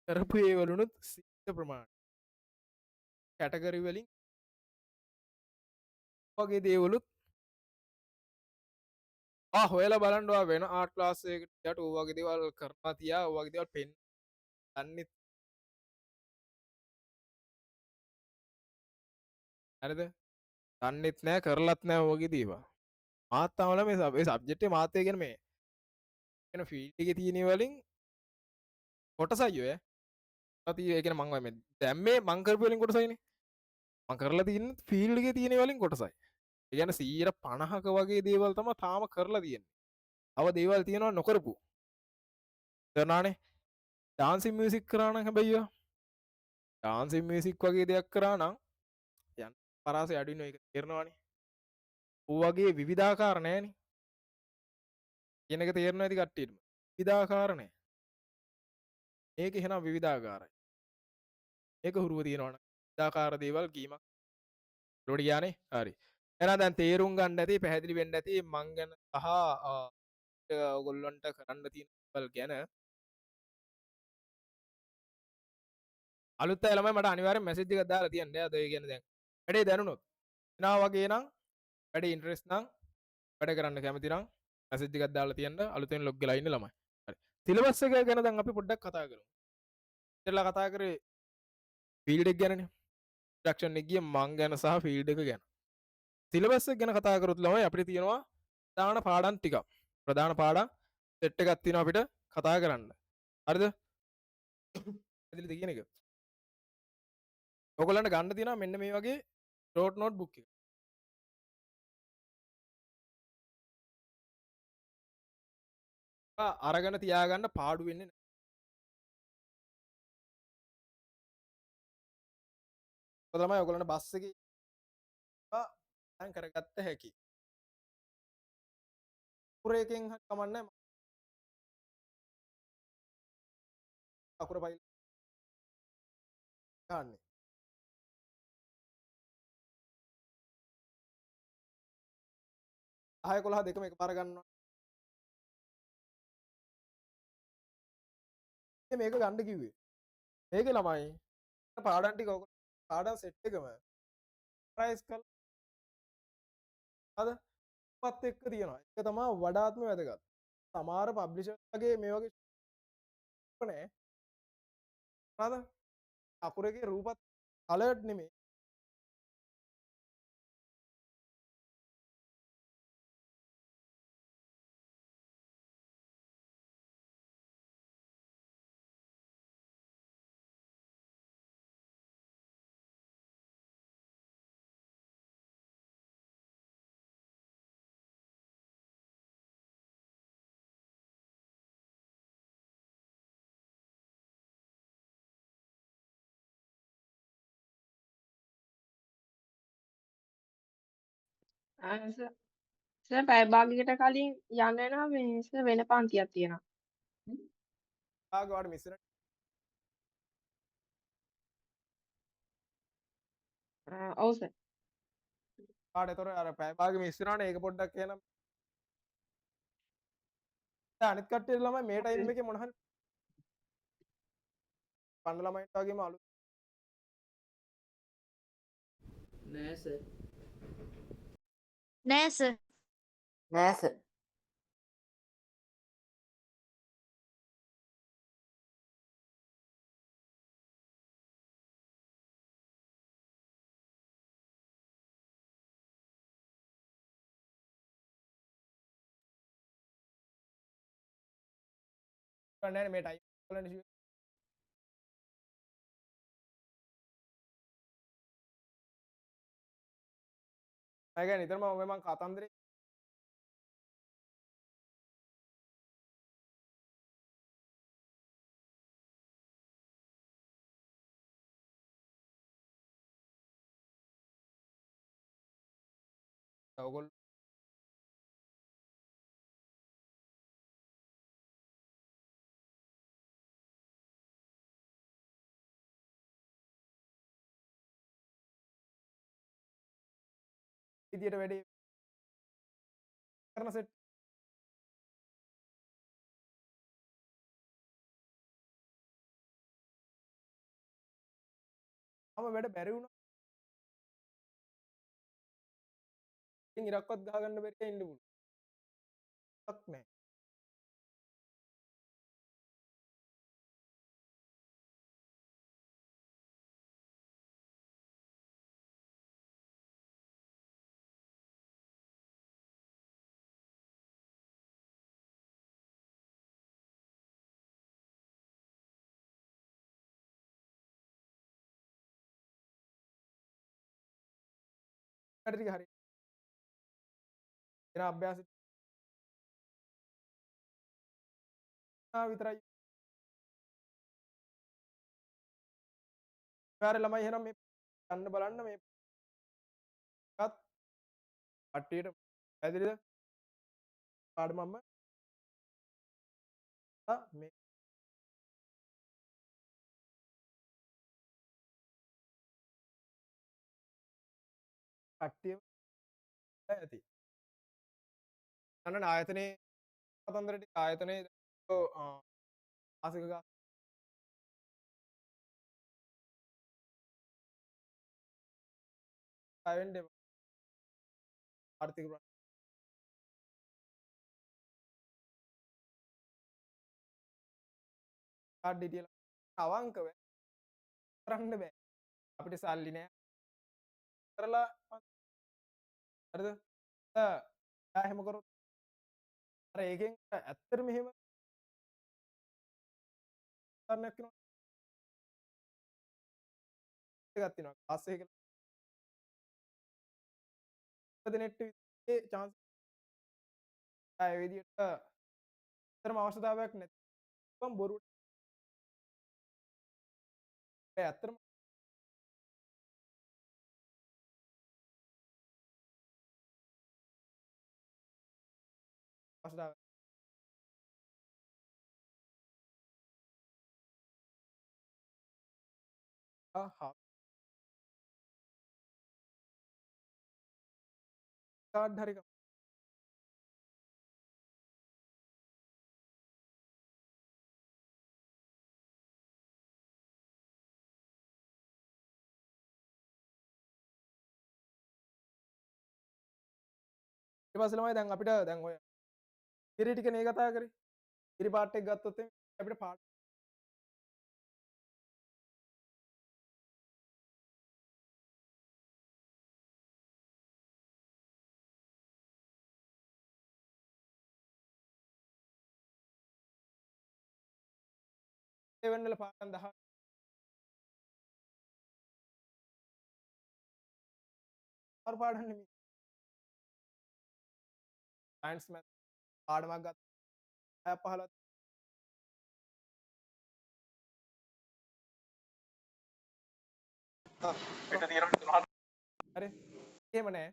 කරපු ඒ වලුනුත් සිද්ධ ප්‍රමාණය. කැටගරි වලින් වගේ දේවලුත් හොයලා බලන්නවා වෙන ආට් ක්ලාස් එකකට යට ඕ වගේ දේවල් කරනවා තියා ඕ වගේ දේවල් පෙන්වන්නේ හරිද? දන්නෙත් නෑ කරලත් නෑ වගේ දේවල්. මාත් තාමල මේ සබ්ජෙක්ට් එකේ මාත් ඒ කියන්නේ මේ වෙන ෆීල්ඩ් එකේ තියෙන වලින් කොටසයි ඔය. ඒ කියන්නේ මම මේ දැන් මේ මං කරපු වලින් කොටසයිනේ. මං කරලා තියෙන ෆීල්ඩ් එකේ තියෙන වලින් කොටසයි. ඒ කියන්නේ 150ක වගේ දේවල් තමයි තාම කරලා තියෙන්නේ. තව දේවල් තියෙනවා නොකරපු. කරනානේ. ඩාන්සින් මියුසික් කරා නම් හැබැයි ඩාන්සින් මියුසික් වගේ දෙයක් කරා නම් යන්න පරාසය අඩු වෙනවා ඒක තේරෙනවානේ. ඌ වගේ විවිධාකාර නැහැනේ. කියන එක තේරෙනවා ඇති කට්ටියටම. විවිධාකාර නැහැ. මේක එහෙනම් විවිධාකාරයි. මේක හුරුව තියෙනවා නම් විවිධාකාර දේවල් කීමක්. රොඩි ගියානේ. හරි. එහෙනම් දැන් තේරුම් ගන්න ඇති පැහැදිලි වෙන්න ඇති මං ගැන සහ ඔයගොල්ලන්ට කරන්න තියෙන දේවල් ගැන අලුත් අය ළමයි මට අනිවාර්යෙන් මැසේජ් එකක් දාලා තියන්න. එයාද ඒ කියන්නේ දැන් වැඩේ දැනුණොත් එනවා වගේ නම් වැඩේ ඉන්ට්‍රෙස්ට් නම් වැඩ කරන්න කැමති නම් මැසේජ් එකක් දාලා තියන්න අලුතෙන් ලොග් වෙලා ඉන්න ළමයි. හරි. සිලබස් එක ගැන දැන් අපි පොඩ්ඩක් කතා කරමු. ඉතින්ලා කතා කරේ ෆීල්ඩ් එක ගැනනේ. ඉන්ස්ට්‍රක්ෂන් එක ගියේ මං ගැන සහ ෆීල්ඩ් එක ගැන. සිලබස් එක ගැන කතා කරොත් ළමයි අපිට තියෙනවා ප්‍රධාන පාඩම් ටිකක්. ප්‍රධාන පාඩම් සෙට් එකක් තියෙනවා අපිට කතා කරන්න. හරිද? පැහැදිලිද කියන එක? ඔයගොල්ලන්ට ගන්න තියෙනවා මෙන්න මේ වගේ ෂෝට් නෝට් බුක් එක. අරගෙන තියාගන්න පාඩු වෙන්නේ නැහැ. ඒක තමයි ඔයගොල්ලන්ට බස් එකේ දැන් කරගත්ත හැකි. අකුරේකින් හරි කමන්නේ අකුර පයිල් ගන්න. 10 11 දෙකම එකපාර ගන්නවා. මේක ගන්න කිව්වේ. මේකේ ළමයි පාඩම් ටික ඔයගොල්ලෝ පාඩම් සෙට් එකම ප්‍රයිස් කරලා අද පත් එක්ක තියෙනවා. ඒක තමයි වඩාත්ම වැදගත්. සමහර පබ්ලිෂර්ස්ගේ මේ වගේ නෑ. හරිද? අකුරේ රූපත් කලර්ඩ් නෙමෙයි. සර් පැය භාගයකට කලින් යන්න වෙනවා මේ සර් වෙන පන්තියක් තියෙනවා. ආගාඩ මිස් ඔව් සර්. කාටතොර අර පැය භාගෙ මිස් වුණානේ ඒක පොඩ්ඩක් කියන්න. දැන් අනිත් කට්ටිය ළමයි මේ ටයිම් එකේ මොන හරි පන්න ළමයින්ට වගේම අලුත් නෑ සර්. නෑ සර්. නෑ සර්. නැහැ මේ ටයිම් වලට ඉෂුව. මම කියන්නේ නිතරම මම කතන්දරේ ඔයගොල්ලෝ විදියට වැඩේ කරන සෙට් වැඩ බැරි වුණා. ඉතින් ඉරක්වත් ගහගන්න බැරිය ඉන්න පුළුවන්. ක් නෑ. වැඩ ටික හරි. එන අභ්‍යාස විතරයි. ඔයාලා ළමයි එහෙනම් මේ ගන්න බලන්න මේ එකත් කට්ටියට පැහැදිලිද? පාඩමම මේ කට්ටියම ඇති. අන්න ආයතනයේ කතන්දර ටික ආයතනයේ මාසික ගාස්තු වෙන්න ආර්ථික කාඩ් ඩීටේල් අවංකව කරන්න බෑ. අපිට සල්ලි නෑ. කරලා හරිද? එහෙම කරොත් අර ඒකෙන් ඇත්තටම එහෙම කරන්නක් වෙනවා. එකක් තියෙනවා. පාස් එක දෙනෙක්ට ඒ chance ඒ විදිහට ඇත්තටම අවශ්‍යතාවයක් නැති. මම බොරුවට ඇත්තටම අවශ්‍යතාවය කාඩ් හරි ඊට පස්සේ ළමයි දැන් අපිට දැන් ඔය ඉරි ටික නේ කතා කරේ. ඉරි පාට් එක ගත්තොත් අපිට පාට් වෙන්න වල පාඩම් 10 අර පාඩම් නෙමෙයි. සයන්ස් මැත් පාඩමක් ගත්තා 15 පිට තියෙනවා හරි. එහෙම නෑ.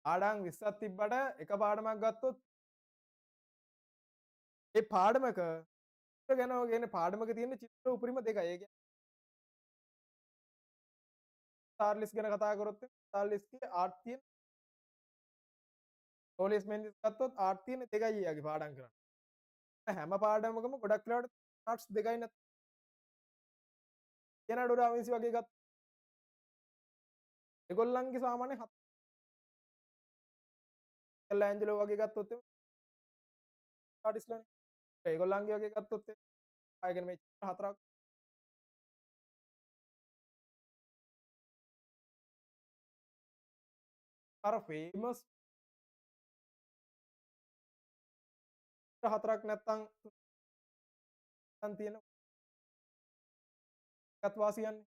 පාඩම් 20ක් තිබ්බට එක පාඩමක් ගත්තොත් ඒ පාඩමක ගැන කියන්නේ පාඩමක තියෙන චිත්‍ර උපරිම දෙකයි. ඒ කියන්නේ චාර්ලිස් ගැන කතා කරොත් චාර්ලිස්ගේ ආර්ට් තියෙන ඕලිස් මෙන්ඩිස් ගත්තොත් ආර්ට් තියෙන දෙකයි එයාගේ පාඩම් කරන්නේ. හැම පාඩමකම ගොඩක් වෙලාවට ආර්ට්ස් දෙකයි නැත්. කෙනාඩෝ ඩා වින්සි වගේ ගත්ත ඒගොල්ලන්ගේ සාමාන්‍ය ඇන්ජලෝ වගේ ගත්තොත් ආටිස්ලානේ. ඒගොල්ලන්ගේ වගේ ගත්තොත් ආයගෙන මේ හතරක් අර ෆේමස් හතරක් නැත්තම් තියෙන එකත් වාසියන්නේ.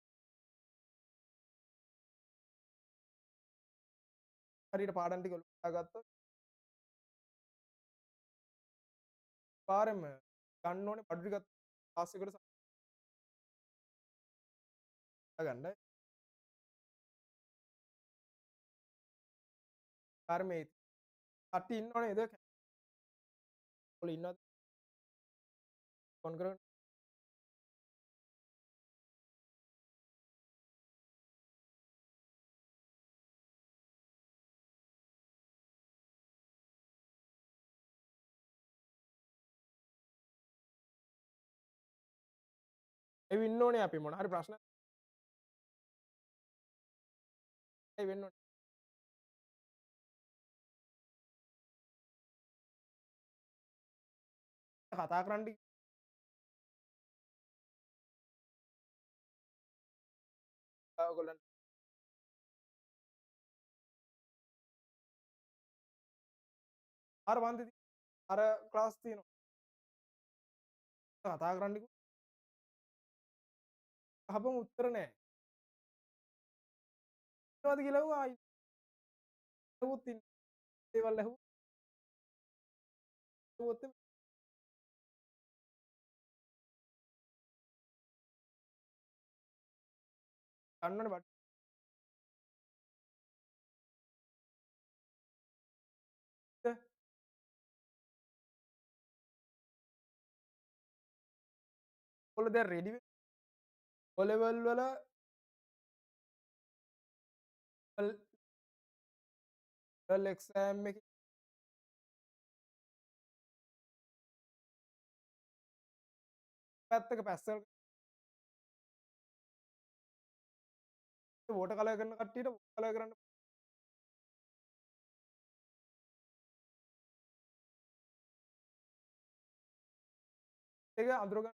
හරියට පාඩම් ටික ඔලුවට ගත්තොත් පාරෙම ගන්න ඕනේ බඩු ටිකක් ක්ලාස් එකට ගන්න. කර්මයේ කට්ටිය ඉන්නවනේ නේද? ඔයාලා ඉන්නවද? ෆෝන් කරගෙන ඒ ඉන්න ඕනේ අපි මොන හරි ප්‍රශ්න ඒ වෙන්න ඕනේ. කතා කරන්න ඔයගොල්ලන් අර වන්දි අර ක්ලාස් තියෙනවා. කතා කරන්නකෝ. අහපන් උත්තර නෑ. මොනවද කියලා ඇහුවා ආයි. ඇහුවොත් ඉන්න දේවල් ඇහුවොත් ගන්නවනේ බට්. ඔයගොල්ලෝ දැන් රෙඩි වෙ O level වල එක්සෑම් එකේ පැත්තක පැස්සල් වෝටර් කලර් කරන කට්ටියට වෝටර් කලර් කරන්න ඒක අඳුර ගන්න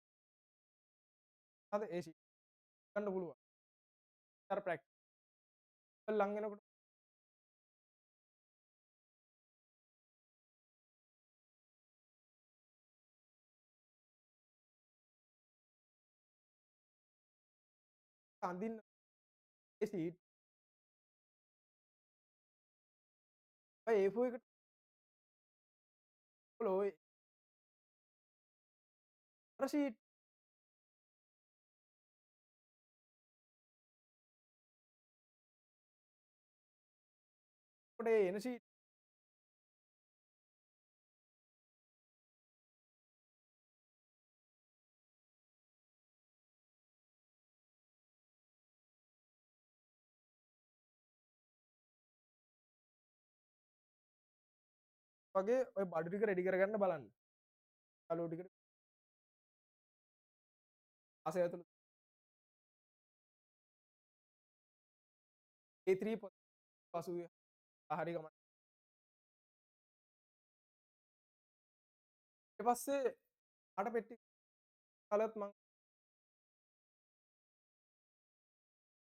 අද ඒ ෂීට් ගන්න පුළුවන්. අර ප්‍රැක්ටිකල් ලං වෙනකොට අඳින්න ඒ ෂීට් ඔය A4 එකට ඔයගොල්ලෝ ඔය අර ෂීට් උඩ එන ෂීට් වගේ ඔය බඩු ටික රෙඩි කරගන්න බලන්න. යාළුවෝ ටිකට මාසය ඇතුළත A3 පොත් 80 හරි ගමන්. ඊට පස්සේ අට පෙට්ටි කළත් මං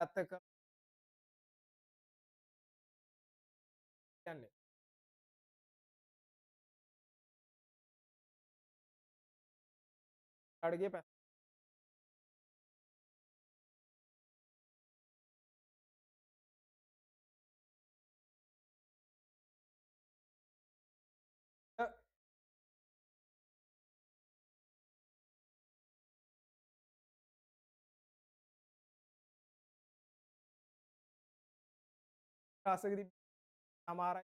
ඇත්ත එක කියන්නේ. අඩගේ පැත්ත ක්ලාස් එකේදී සමහර අය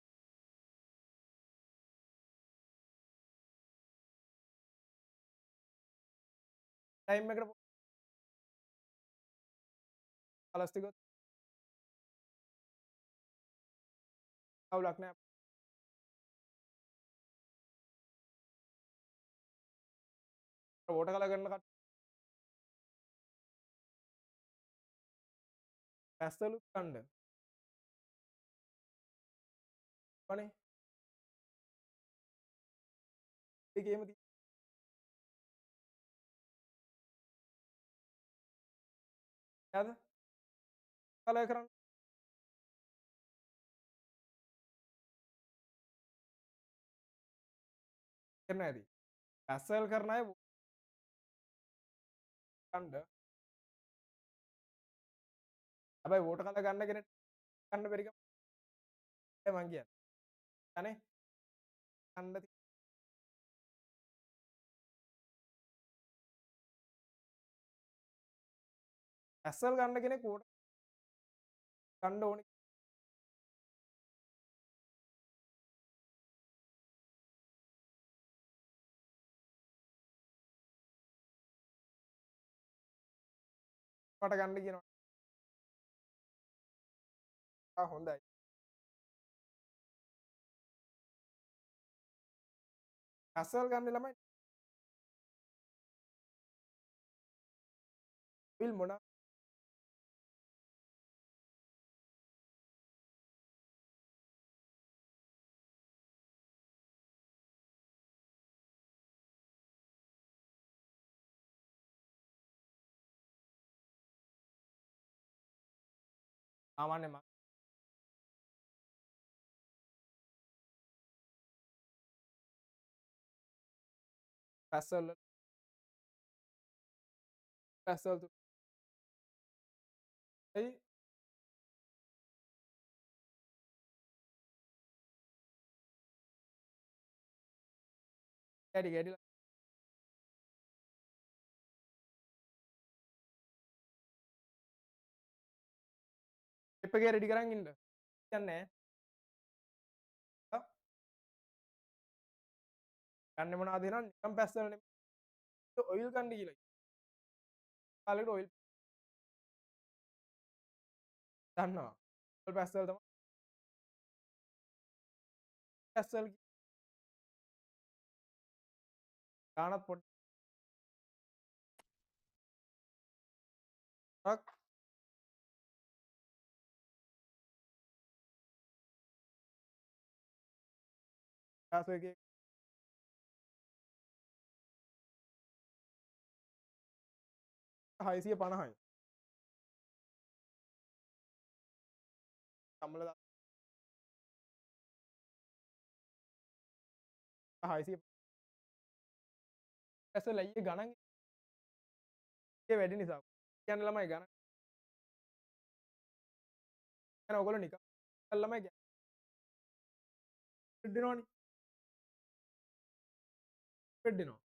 ටයිම් එකට කලස් ටික අවුලක් නෑ. වෝටර් කලර් කරන කට්ටිය පැස්සලුත් ගන්න. අනේ ඒකේම තියනද? කලර් කරන්න කරන්න ඇති. පැස්සල් කරන අය ගන්න. හැබැයි වෝටර් කලර් ගන්න කෙනෙක් ගන්න බැරි කම මං කියන්නේ. අනේ ගන්න පැස්සල් ගන්න කෙනෙක් වෝටර් ගන්න ඕනේ. මට ගන්න කියනවා. හොඳයි. ඇසල් ගන්න ළමයි බිල් මොන සාමාන්‍ය ඇසල් තුයි කැඩි කැඩිලා ටෙප් එක රෙඩි කරන් ඉන්න. කියන්නේ ගන්න මොනවද එහෙනම් නිකන් පැස්සල නෙමෙයි ඔයිල් ගන්න කියලා. කාලෙකට ඔයිල් ගන්නවා. ඔයිල් පැස්සල තමයි පැස්සල් ගානත් පොඩ්ඩක් පැස්සල් එකේ 650යි. සම්මල 600 පැස්සල් අයියේ ගණන් ඒ වැඩි නිසා. කියන්නේ ළමයි ගණන් කියන ඔයගොල්ලෝ නිකන් ළමයි දෙනවනේ. දෙනවා.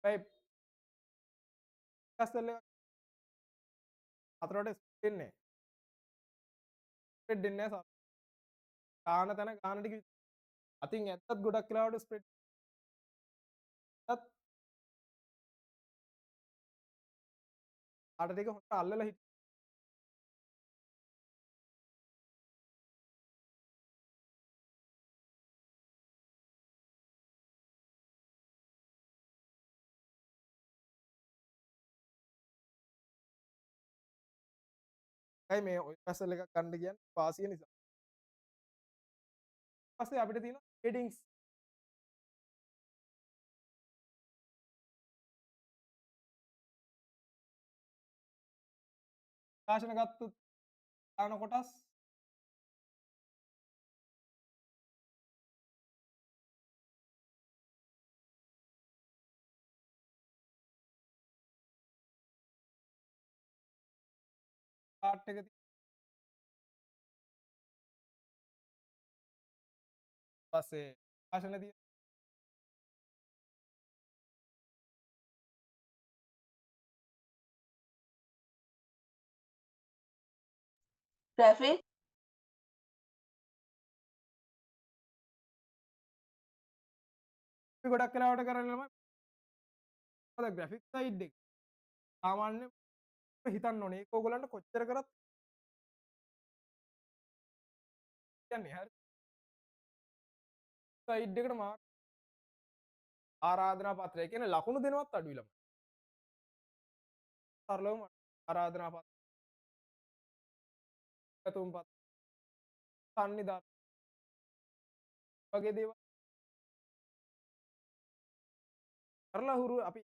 හැබැයි පැස්සල් එක හතරට දෙන්නේ. ස්ප්‍රෙඩ් දෙන්නේ නැහැ. ගාන තැන ගාන ටික අතින් ඇත්තත් ගොඩක් වෙලාවට ස්ප්‍රෙඩ් එකත් ආට ටික හොඳට අල්ලලා හිටයි මේ ඔය පැස්සල් එකක් ගන්න කියන්නේ වාසිය නිසා. ඊපස්සේ අපිට තියෙනවා ෂේඩින්ග්ස්. ප්‍රකාශන ගත්තොත් දාන කොටස් chart එක පස්සේ ප්‍රකාශන තියෙන Traffic, අපි ගොඩක් වෙලාවට කරන්නේ ළමයි මොකද ග්‍රැෆික් සයිඩ් එක සාමාන්‍ය හිතන්න ඕනේ ඒක ඕගොල්ලන්ට කොච්චර කරත් කියන්නේ හරි සයිඩ් එකට මාර්ක් ආරාධනා පත්‍රය කියන්නේ ලකුණු දෙනවත් අඩුයි ළමයි. සරලවම ආරාධනා පත්‍රය තුන් පත් සම්නිධාන වගේ දේවල් කරලා හුරු අපි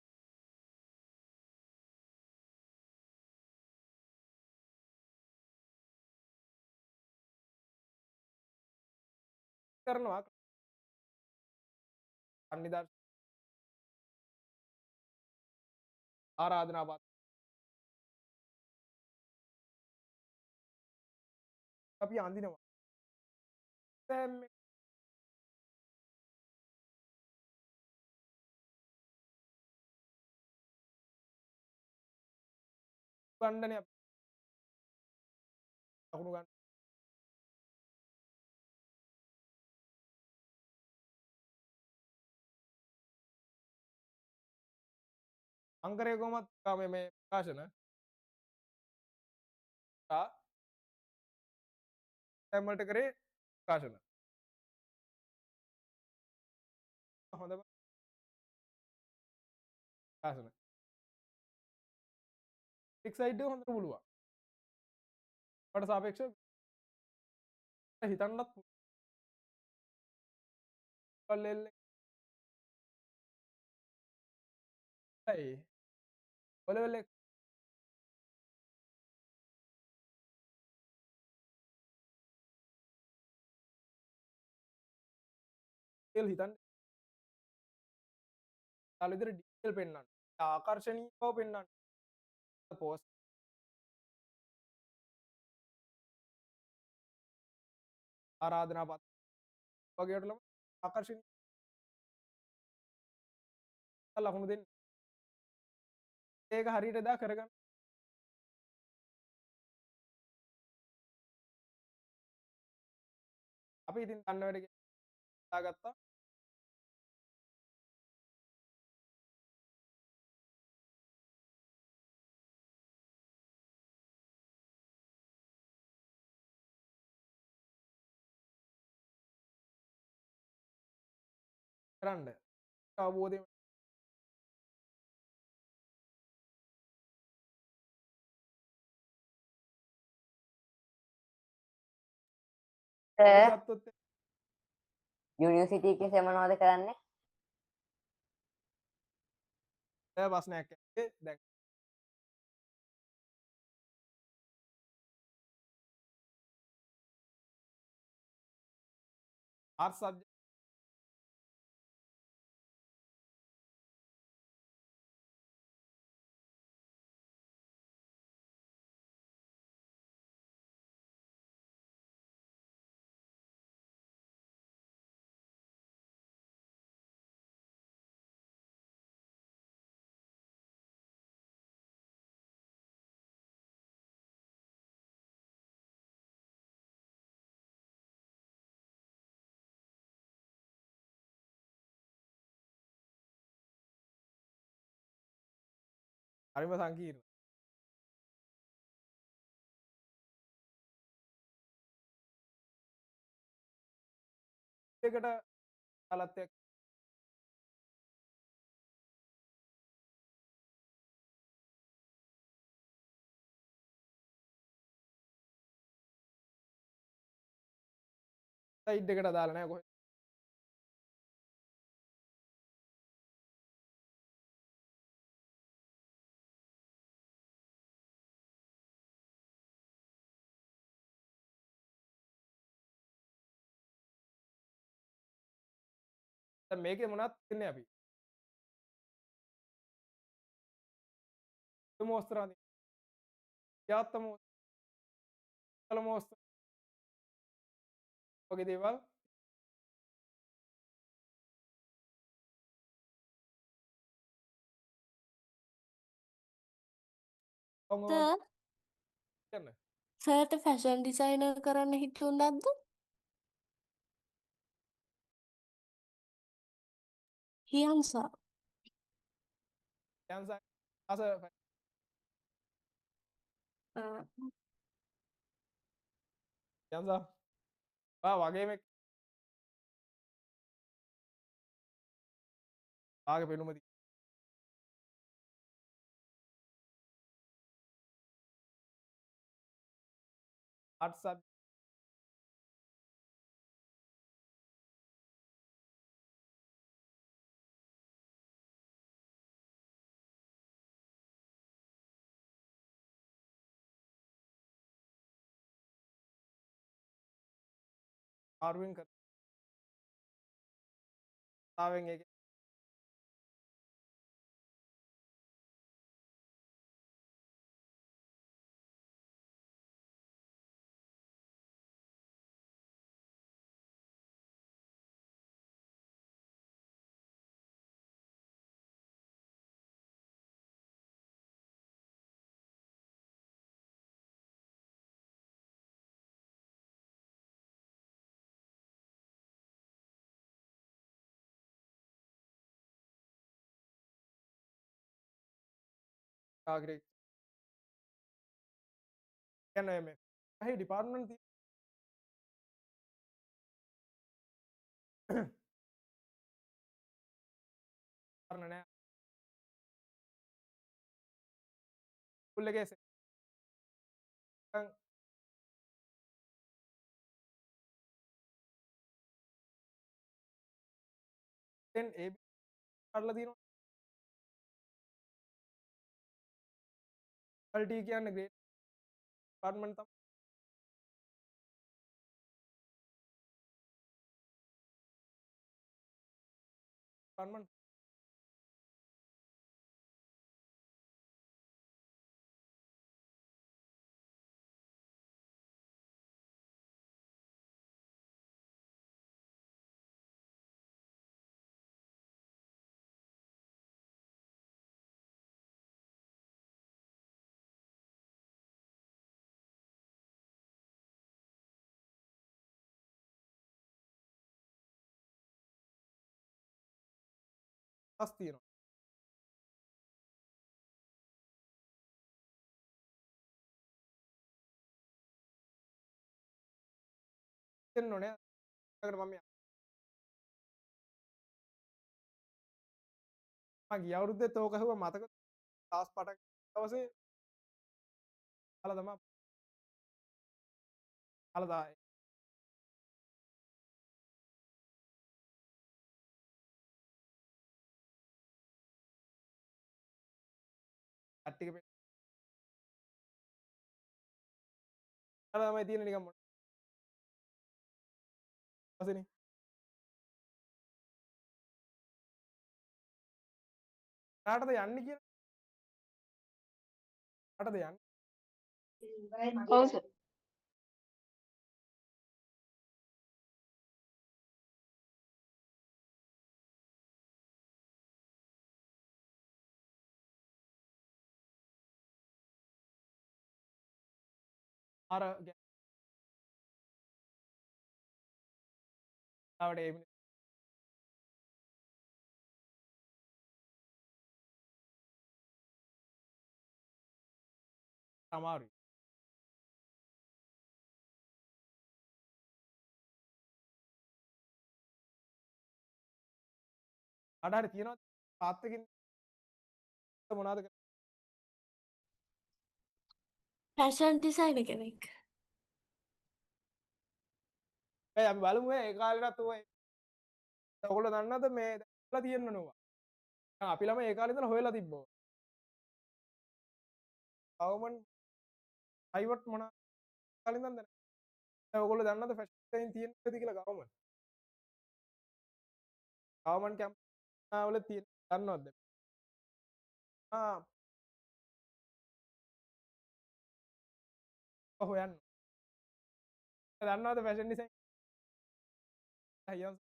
කරනවා සම්නිධාන ආරාධනා පත්‍රය අපි අඳිනවා. දැන් මේ ගන්නනේ අපි ලකුණු ගන්න අංකරය කොහොමත් මේ ප්‍රකාශන තැන්වලට කරේ ප්‍රකාශන හොඳ ප්‍රකාශන එක්සයිට් එක හොඳට පුළුවන් වට සාපේක්ෂව හිතන්නත් පුළුවන් ඔලෙවල් එක හිතන්න තල විදිහට ඩීටේල් පෙන්වන්න ආකර්ෂණීය බව පෙන්වන්න පෝස්ට් ආරාධනා පත් වගේ වලම ආකර්ෂණීය ලකුණු දෙන්න ඒක හරියට දා කරගන්න අපි ඉතින් දන්න වැඩ දාගත්තා කරන්න අවබෝධය සර් ගත්තොත් යුනිවර්සිටි එකේ මොනවද කරන්නේ? ප්‍රශ්නයක් ඇත්තේ දැන් ආර්ට් සබ්ජෙක්ට් හරිම සංකීර්ණ එකට කලත්යක් සයිඩ් එකට දාලා නැහැ කොහෙද දැන් මේකේ මොනවද තියන්නේ අපි මොස්තරාදී යාත්තම මොස්තර වගේ දේවල් කොහොමද සර් කියන්නේ සර්ට ෆැෂන් ඩිසයිනර් කරන්න හිතුන්නත්ද? හියන්සා කැන්සර් අස කැන්සර් වගේම ආගේ පෙනුම ආර්ට් සබ් ආර්වින් කතාවෙන් ඒක ආග්‍රේ කියන්නේ මේ ඇහි ඩිපාර්ට්මන්ට් කාරණා නෑ ස්කූල් එකේ දැන් ඒ කරලා තියෙනවා ක්වලිටි කියන්නේ ග්‍රේඩ් ඩිපාර්ට්මන්ට් තමයි ඩිපාර්ට්මන්ට් පස් තියෙනවා තියෙන්න ඕනේ ඒකට මම ගිය අවුරුද්දෙත් ඕක ඇහුවා මතක ක්ලාස් පටන් දවසේ අහලා තමයි අහලා දායි කට්ටිය අහලා තමයි තියෙන්නේ නිකන් මොන ඊපස්සේනේ කාටද යන්නේ කියලා කාටද යන්නේ ඔව් සර්. අර ගාවට ඒ මිනිස්සු අමාරුයි කාට හරි තියෙනවා තාත්තකින් මොනවද කරන්නේ ෆැෂන් ඩිසයිනර් කෙනෙක්. අපි බලමු ඒ කාලේටත් ඔය ඔයගොල්ලෝ දන්නවද මේ දැක්ලා තියෙන්න ඕනවා දැන් අපි ළමයි ඒ කාලේ ඉඳලා හොයලා තිබ්බෝ ගවර්න්මන්ට් ප්‍රයිවට් මොන කාලේ ඉඳන්ද දැන් ඔයගොල්ලෝ දන්නවද ෆැෂන් ඩිසයින් තියෙනවද කියලා ගවර්න්මන්ට් කැම්පස් වල තියෙන දන්නවද ආ හොයන්න දන්නවද ෆැෂන් ඩිසයින් අයියෝ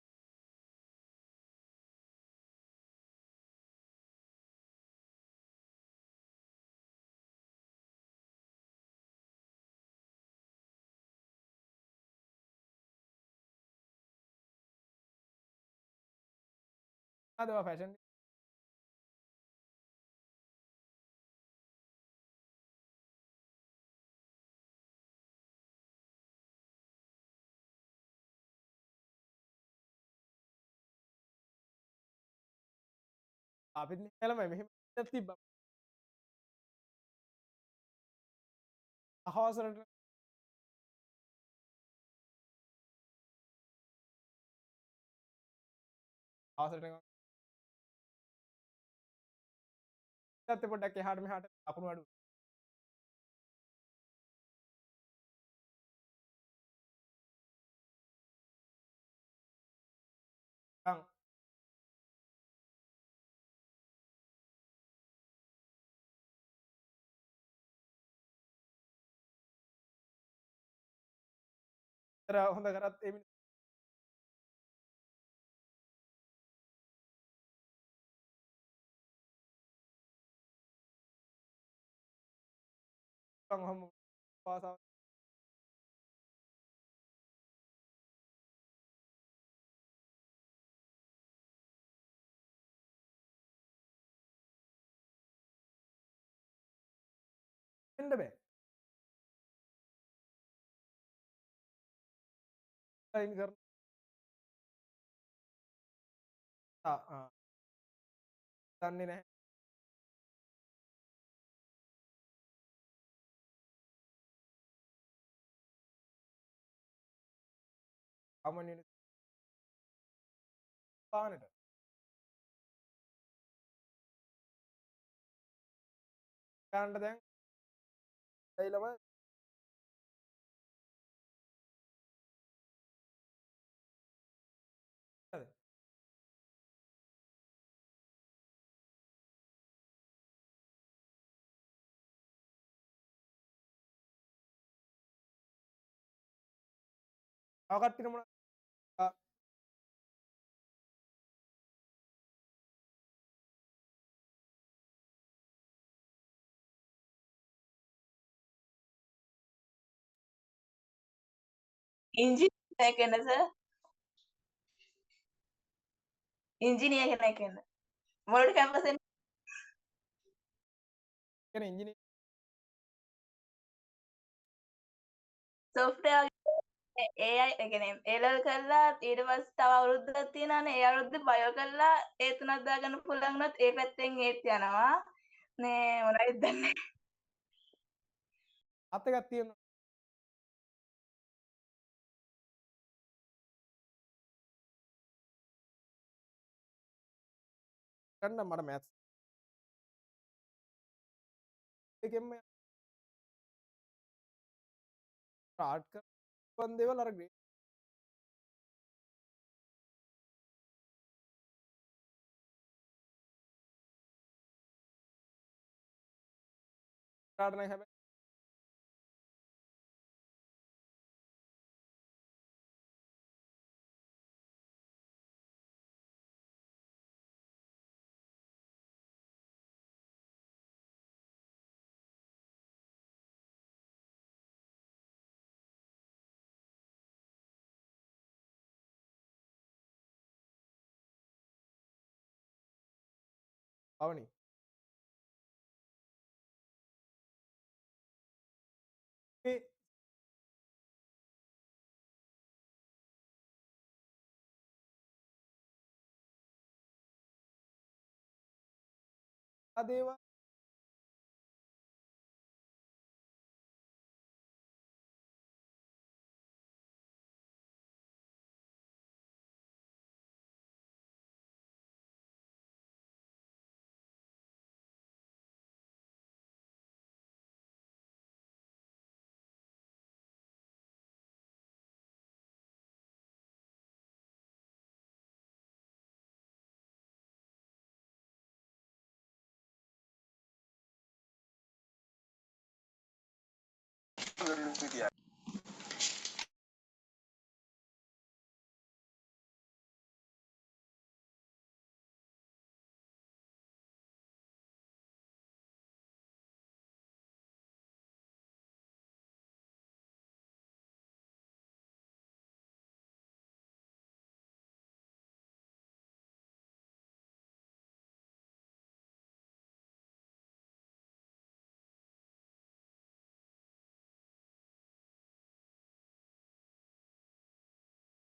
අද ෆැෂන් අපිත් ළමයි මෙහෙම තිබ්බා අහවසරට අවසරට පැත්තේ පොඩ්ඩක් එහාට මෙහාට අකුණු අඩු අං හොඳ කරත් ඒ මිනිස්සුන් ඔහොම පාසාව යන්න බෑ. අයින් කරන දන්නේ නැහැ. common unit පානට. ගන්න දැන් ඇයිලම හරි. තව කට්ටියට මොනවද? Engineer කෙන සර්. ඉංජිනේර කෙනෙක් වෙන්න. මොකටද කැම්පස් එන්නේ? කියන්නේ ඉංජිනේර software AI ඒ කියන්නේ A level කරලා ඊට පස්සේ තව අවුරුද්දක් තියෙනවානේ. ඒ අවුරුද්දේ බයෝ කරලා ඒ තුනක් දාගන්න පුළුවන් වුණොත් ඒ පැත්තෙන් ඒත් යනවා. මේ මොනවද දන්නේ. අත් එකක් තියෙනවා. ගන්න මට මැත්ස් එකෙන්ම ආර්ට් කරන දේවල් අර ග්‍රේඩ් කාඩ් නැහැ හැබැයි අවනි මේ දේවල්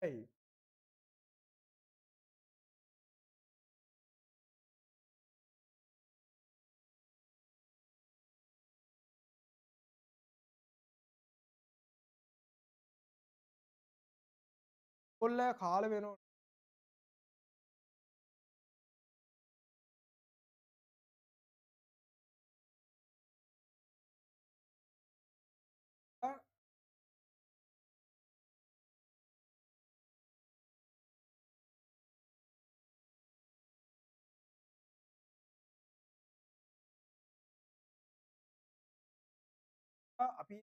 ඇයි කොල්ලෑ කාලේ වෙනවා අපි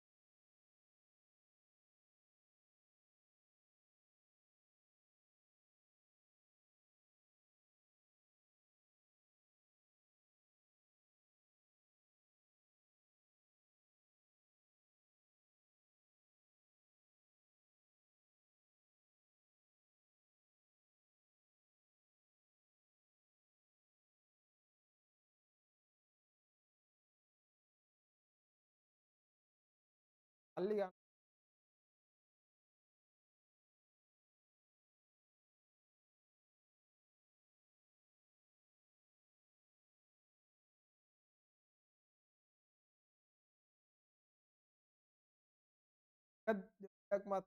සල්ලි ගන්න දෙයක් මත්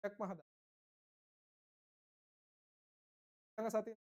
දෙයක්ම හදා ළඟ සතිය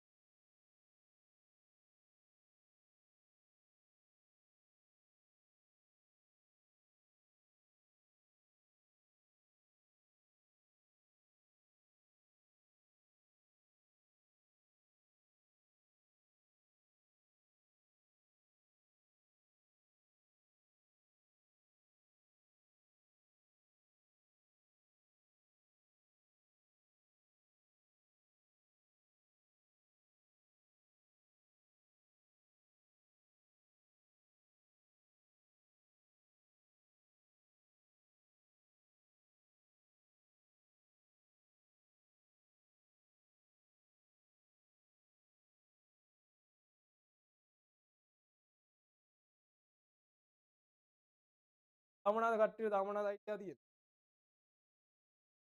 තමනාද කට්ටිය තමනාද අයිතිය තියෙන්නේ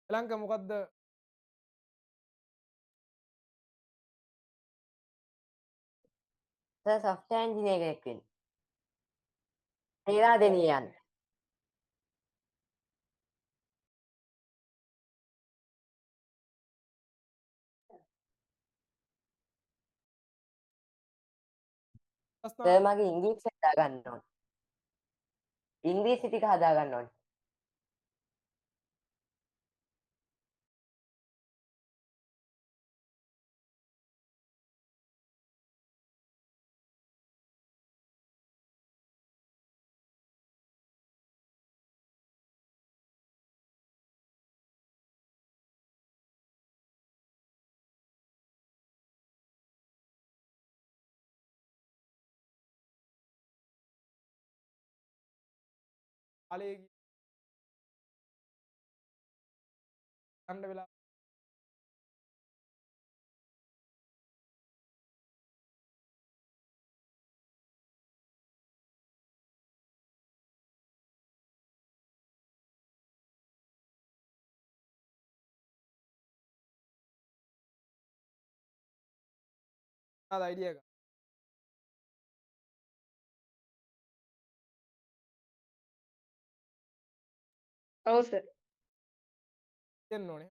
ශ්‍රී ලංකා මොකද්ද සර් software engineer කෙනෙක් වෙන්න. පේරාදෙණිය යන්න. ප්‍රශ්න සර් මගේ ඉංග්‍රීසි හදා ගන්න ඕන. ඉංග්‍රීසි ටික හදා ගන්න ඕන. කාලේ ගන්න වෙලා ආද අයිඩියා එක ඔව් සර්. දෙන්න ඕනේ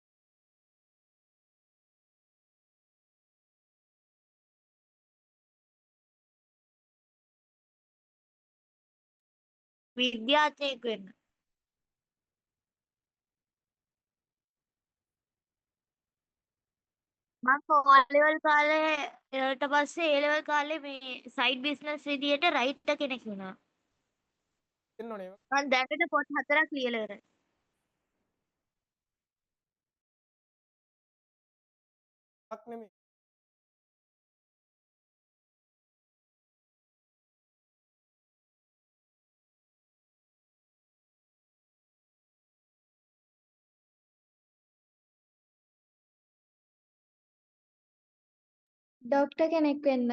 විද්‍යාඥයෙක් වෙන්න. මම ඕ ලෙවල් කාලේ ඊට පස්සේ ඒ ලෙවල් කාලේ මේ සයිඩ් බිස්නස් විදියට රයිටර් කෙනෙක් වුණා. දෙන්න ඕනේ මම දැනට පොත් 4ක් ලියලා ඉවරයි. එකක් නෙමෙයි ඩොක්ටර් කෙනෙක් වෙන්න.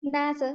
නෑ සර්.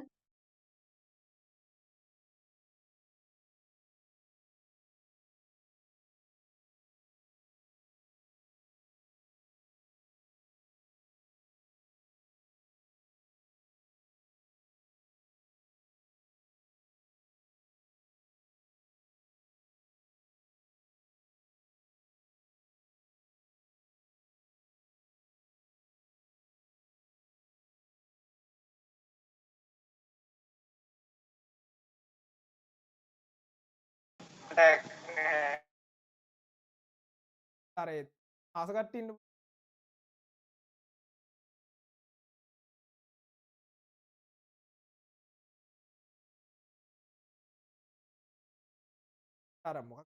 අර ආස කට්ටිය ඉන්න අර මොකක්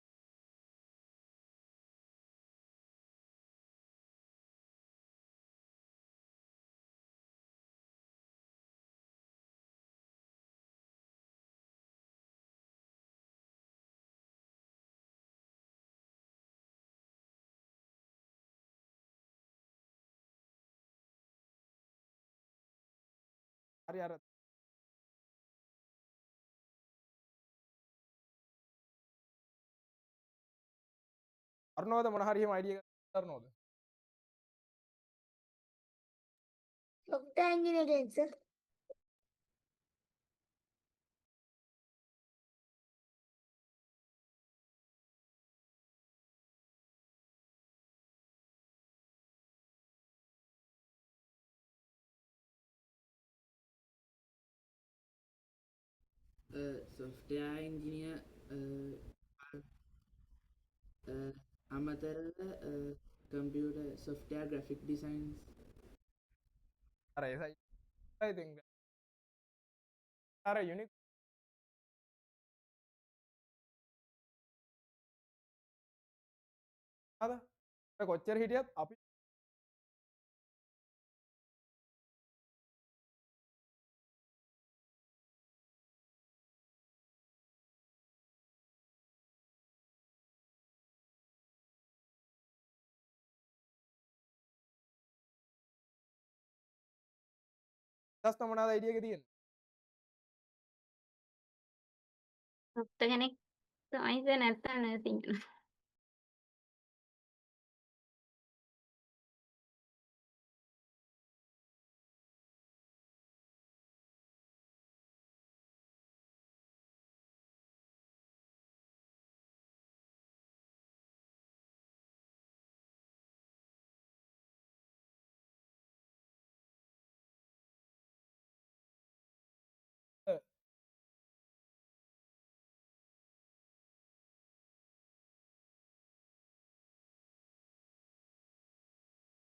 හරි අර අරුණෝද මොන හරි එහෙම අයිඩියා එකක් කරනවද? software engineering sir. software engineer අමතරව computer software graphic designs අර ඒ සයිඩ් ඉතින් අර යුනික් අද කොච්චර හිටියත් අපි දස්ත මොනවාද අයිඩියා එක තියෙන්නේ? සොෆ්ට් කෙනෙක් තමයි නැත්තම් නර්සිං කරනවා.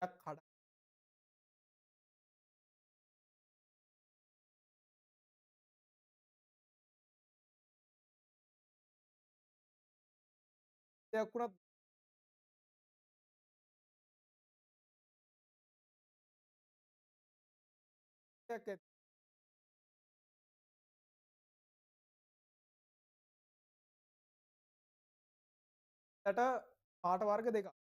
යක් කඩ දෙයක් වුණත් දෙයක් ඇති. යට පාට වර්ග දෙකක්.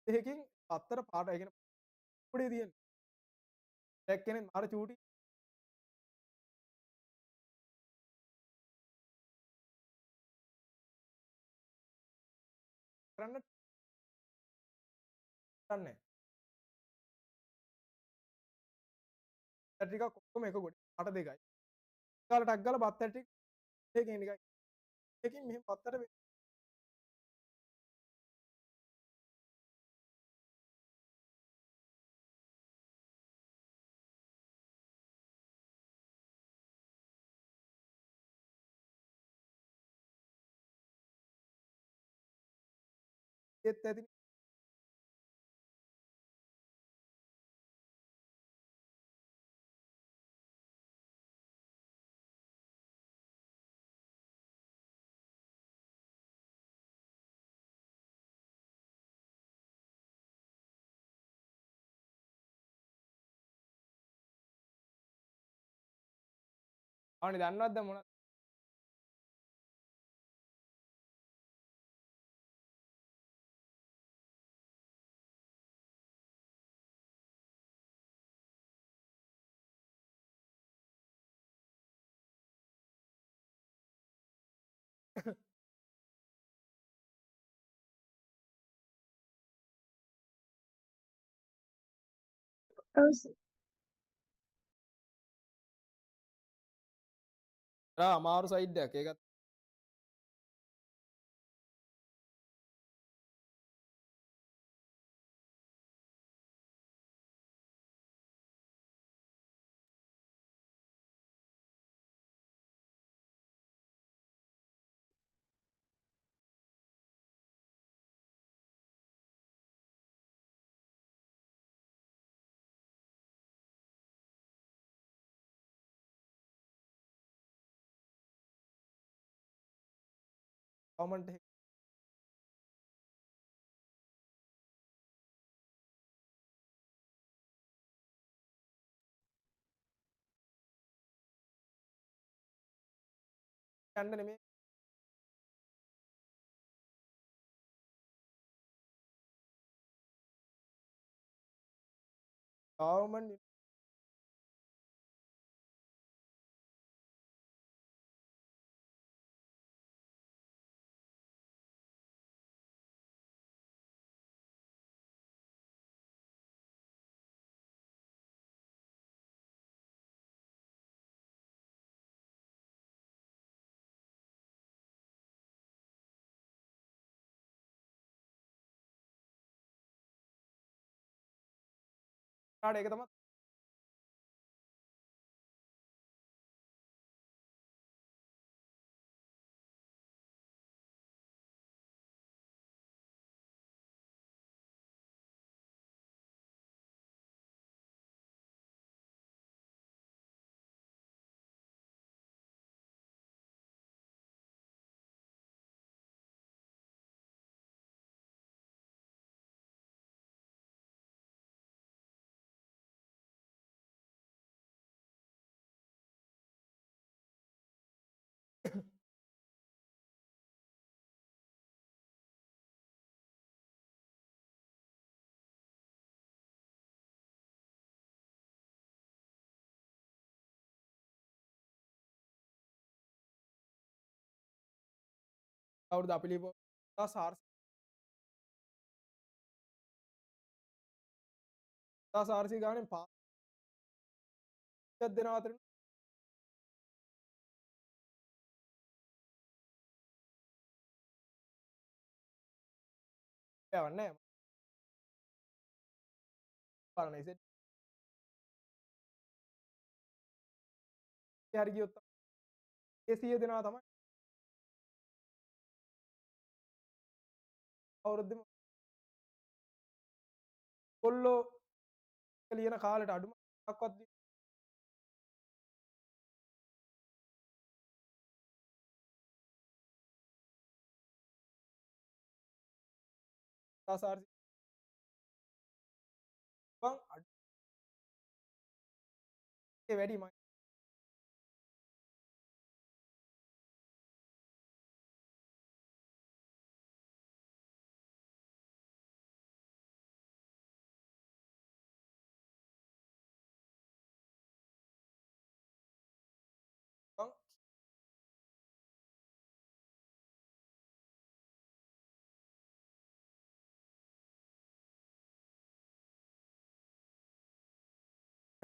දෙකකින් පත්තර පාට ඒ කියන්නේ උඩේ තියෙන. ටැග් කෙනෙක් මාර චූටි කරන්න දන්නේ. ටිකක් ඔක්කොම එක ගොඩේ පාට දෙකයි. ගාලා ටැග් ගාලා පත්තර ටික දෙකකින් නිකන් එකකින් මෙහෙම පත්තර දෙත් ඇති. ආනි දන්නවද මොන ඔව් sir. අමාරු සයිඩ් එකක්. ඒකත් ගවර්න්මන්ට් එක යන්න නෙමෙයි ගවර්න්මන්ට් කාට ඒක තමයි කවුරුද අපි ලියපු SRC ගානේ පාස් දෙනවා අතරින් යවන්නේ බලන්න ඉතින් හරි ගියොත් ඒ 100 දෙනවා තමයි අවුරුද්දෙම කොල්ලෝ ලියන කාලෙට අඩුම ක්වත් SRC බං අඩේ වැඩි මම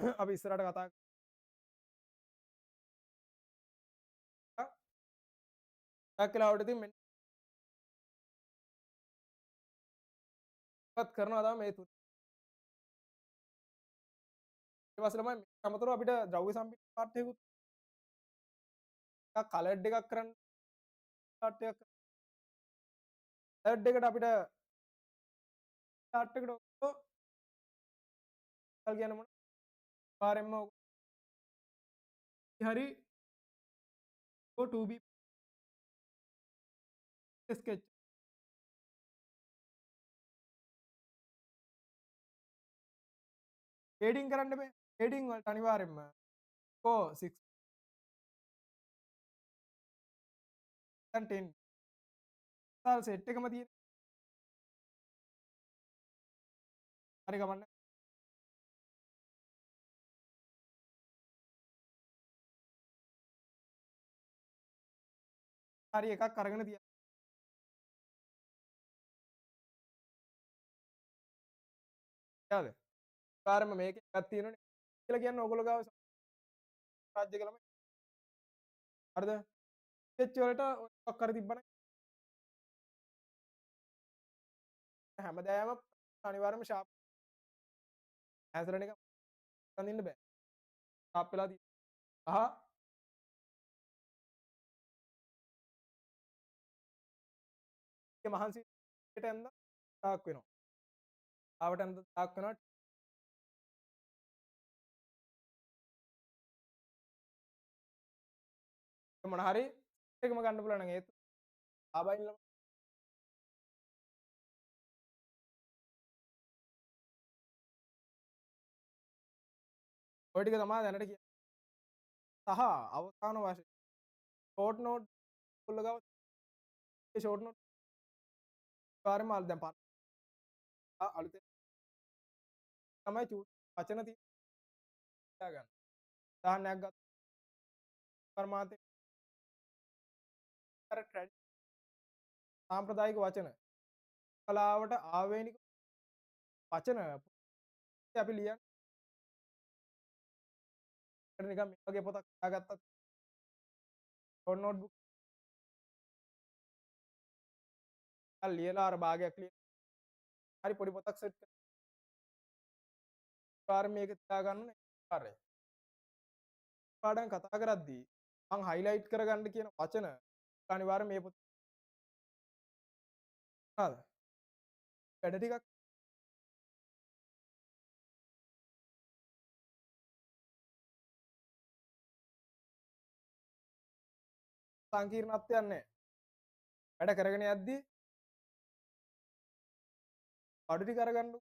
බං අපි ඉස්සරහට කතා කරා ඩක්කලාවට ඉතින් මෙන්නත් කරනවා තමයි මේ තුන ඊට පස්සේ තමයි මේක අමතරව අපිට ද්‍රව්‍ය සම්පිත පාර්ට්‍යයකුත් කලර්ඩ් එකක් කරන්න පාර්ට්‍යයක් කලර්ඩ් එකට අපිට චාර්ට් එකට ඔක්කොම කියන්නේ මොන පාරෙන්ම හරි go to be sketch ෂේඩින් කරන්න බෑ ෂේඩින් වලට අනිවාර්යෙන්ම කො 6 and 10 සල් සෙට් එකම තියෙන හරි ගමන්න හරි එකක් අරගෙන තියන්න යාද පාරම මේක එකක් තියෙනවනේ කියලා කියන්නේ ඕගොල්ලෝ ගාව රාජ්‍ය කළම හරිද ස්කෙච් වලට ඔක් කර තිබ්බනම් හැමදාම අනිවාර්යයෙන්ම ෂාප් ඇසරණ එක අඳින්න බෑ ෂාප් වෙලා තියෙනවා මහන්සිට ඇඳ තාක් වෙනවා ආවට ඇඳ තාක් වෙනවා මොන හරි එකම ගන්න පුළුවන් නම් ඒත් ආබයින් ළමයි ඔය ටික තමයි දැනට කියන්නේ. සහ අවසාන වශයෙන් ෂෝට් නෝට් ඔයගොල්ලෝ ගාව ඒ ෂෝට් නෝට් කාර්යම දැන් අලුතෙන් තමයි වචන තියා ගන්න. උදාහරණයක් ගත්ත පරමාර්ථය අර සාම්ප්‍රදායික වචන කලාවට ආවේනික වචන අපි ලියන්නේ නිකන් මේ වගේ පොතක් හදාගත්තත් ෂෝට් නෝට් බුක් එකක් ලියලා අර භාගයක් ලියලා හරි පොඩි පොතක් සෙට් කරලා මේක තියා ගන්න කාර්යය. පාඩම් කතා කරද්දී මම හයිලයිට් කරගන්න කියන වචන අනිවාර්යයෙන් මේ පොත හරිද? වැඩ ටිකක් සංකීර්ණත්වයක් නැහැ. වැඩ කරගෙන යද්දී අඩු ටික අරගන්න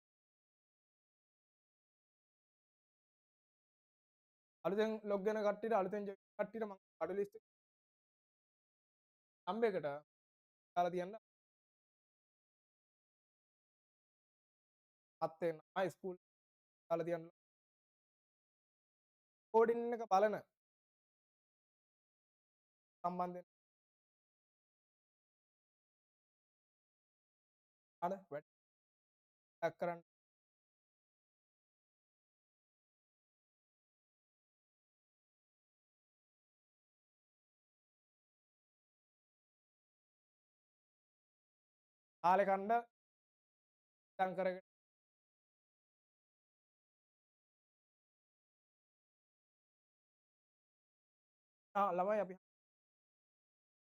අලුතෙන් ලොග් වෙන කට්ටියට අලුතෙන් ජොයින් කට්ටියට මම අඩු ලිස්ට් එක නම්බරයකට දාලා තියන්න. අත් වෙන ආයි ස්කූල් දාලා තියන්න. කෝඩින් එක බලන සම්බන්ධයෙන් අර වැඩ කරන්න ආලේ කණ්ඩ ඉතින් කරගෙන ළමයි අපි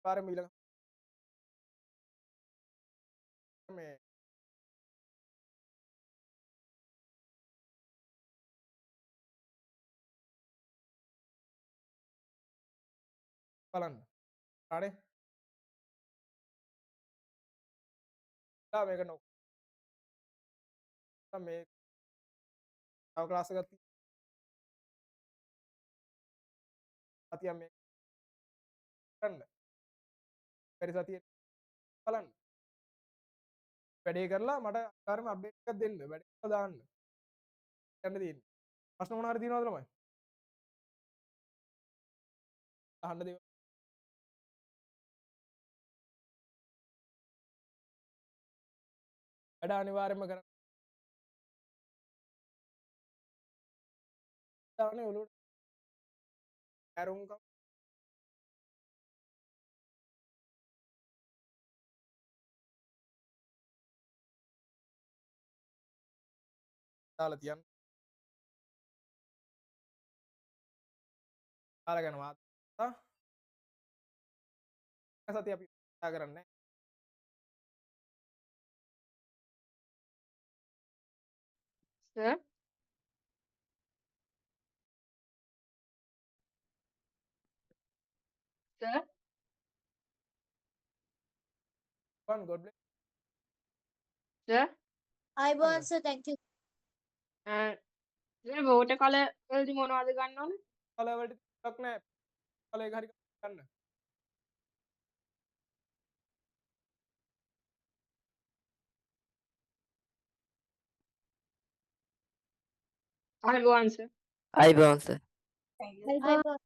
පාරම ඊළඟ මේ බලන්න හරි මේක නෝ මේ තව ක්ලාස් එකක් සතිය මේ කරන්න පෙර සතියේ බලන්න වැඩේ කරලා මට අකාරම අප්ඩේට් එකක් දෙන්න වැඩේ දාන්න යන්න තියෙන්නේ ප්‍රශ්න මොනවා හරි තියෙනවද ළමයි අහන්න දේවල් වැඩ අනිවාර්යයෙන්ම කරන්න දාන්නේ ඔලුවට ඇරුම්කම් දාලා තියන්න අරගෙන වාතා සතිය අපි කතා කරන්නේ Sir, sir, one god bless sir. අයිබෝන් sir thank you. sir water color වලදී මොනවද ගන්න ඕනේ? කලර් වලට ටිකක් නෑ කලර් එක හරි ගන්න අහගුවන් sir. අයිබෝන් සර්. Thank you. අයිබෝන්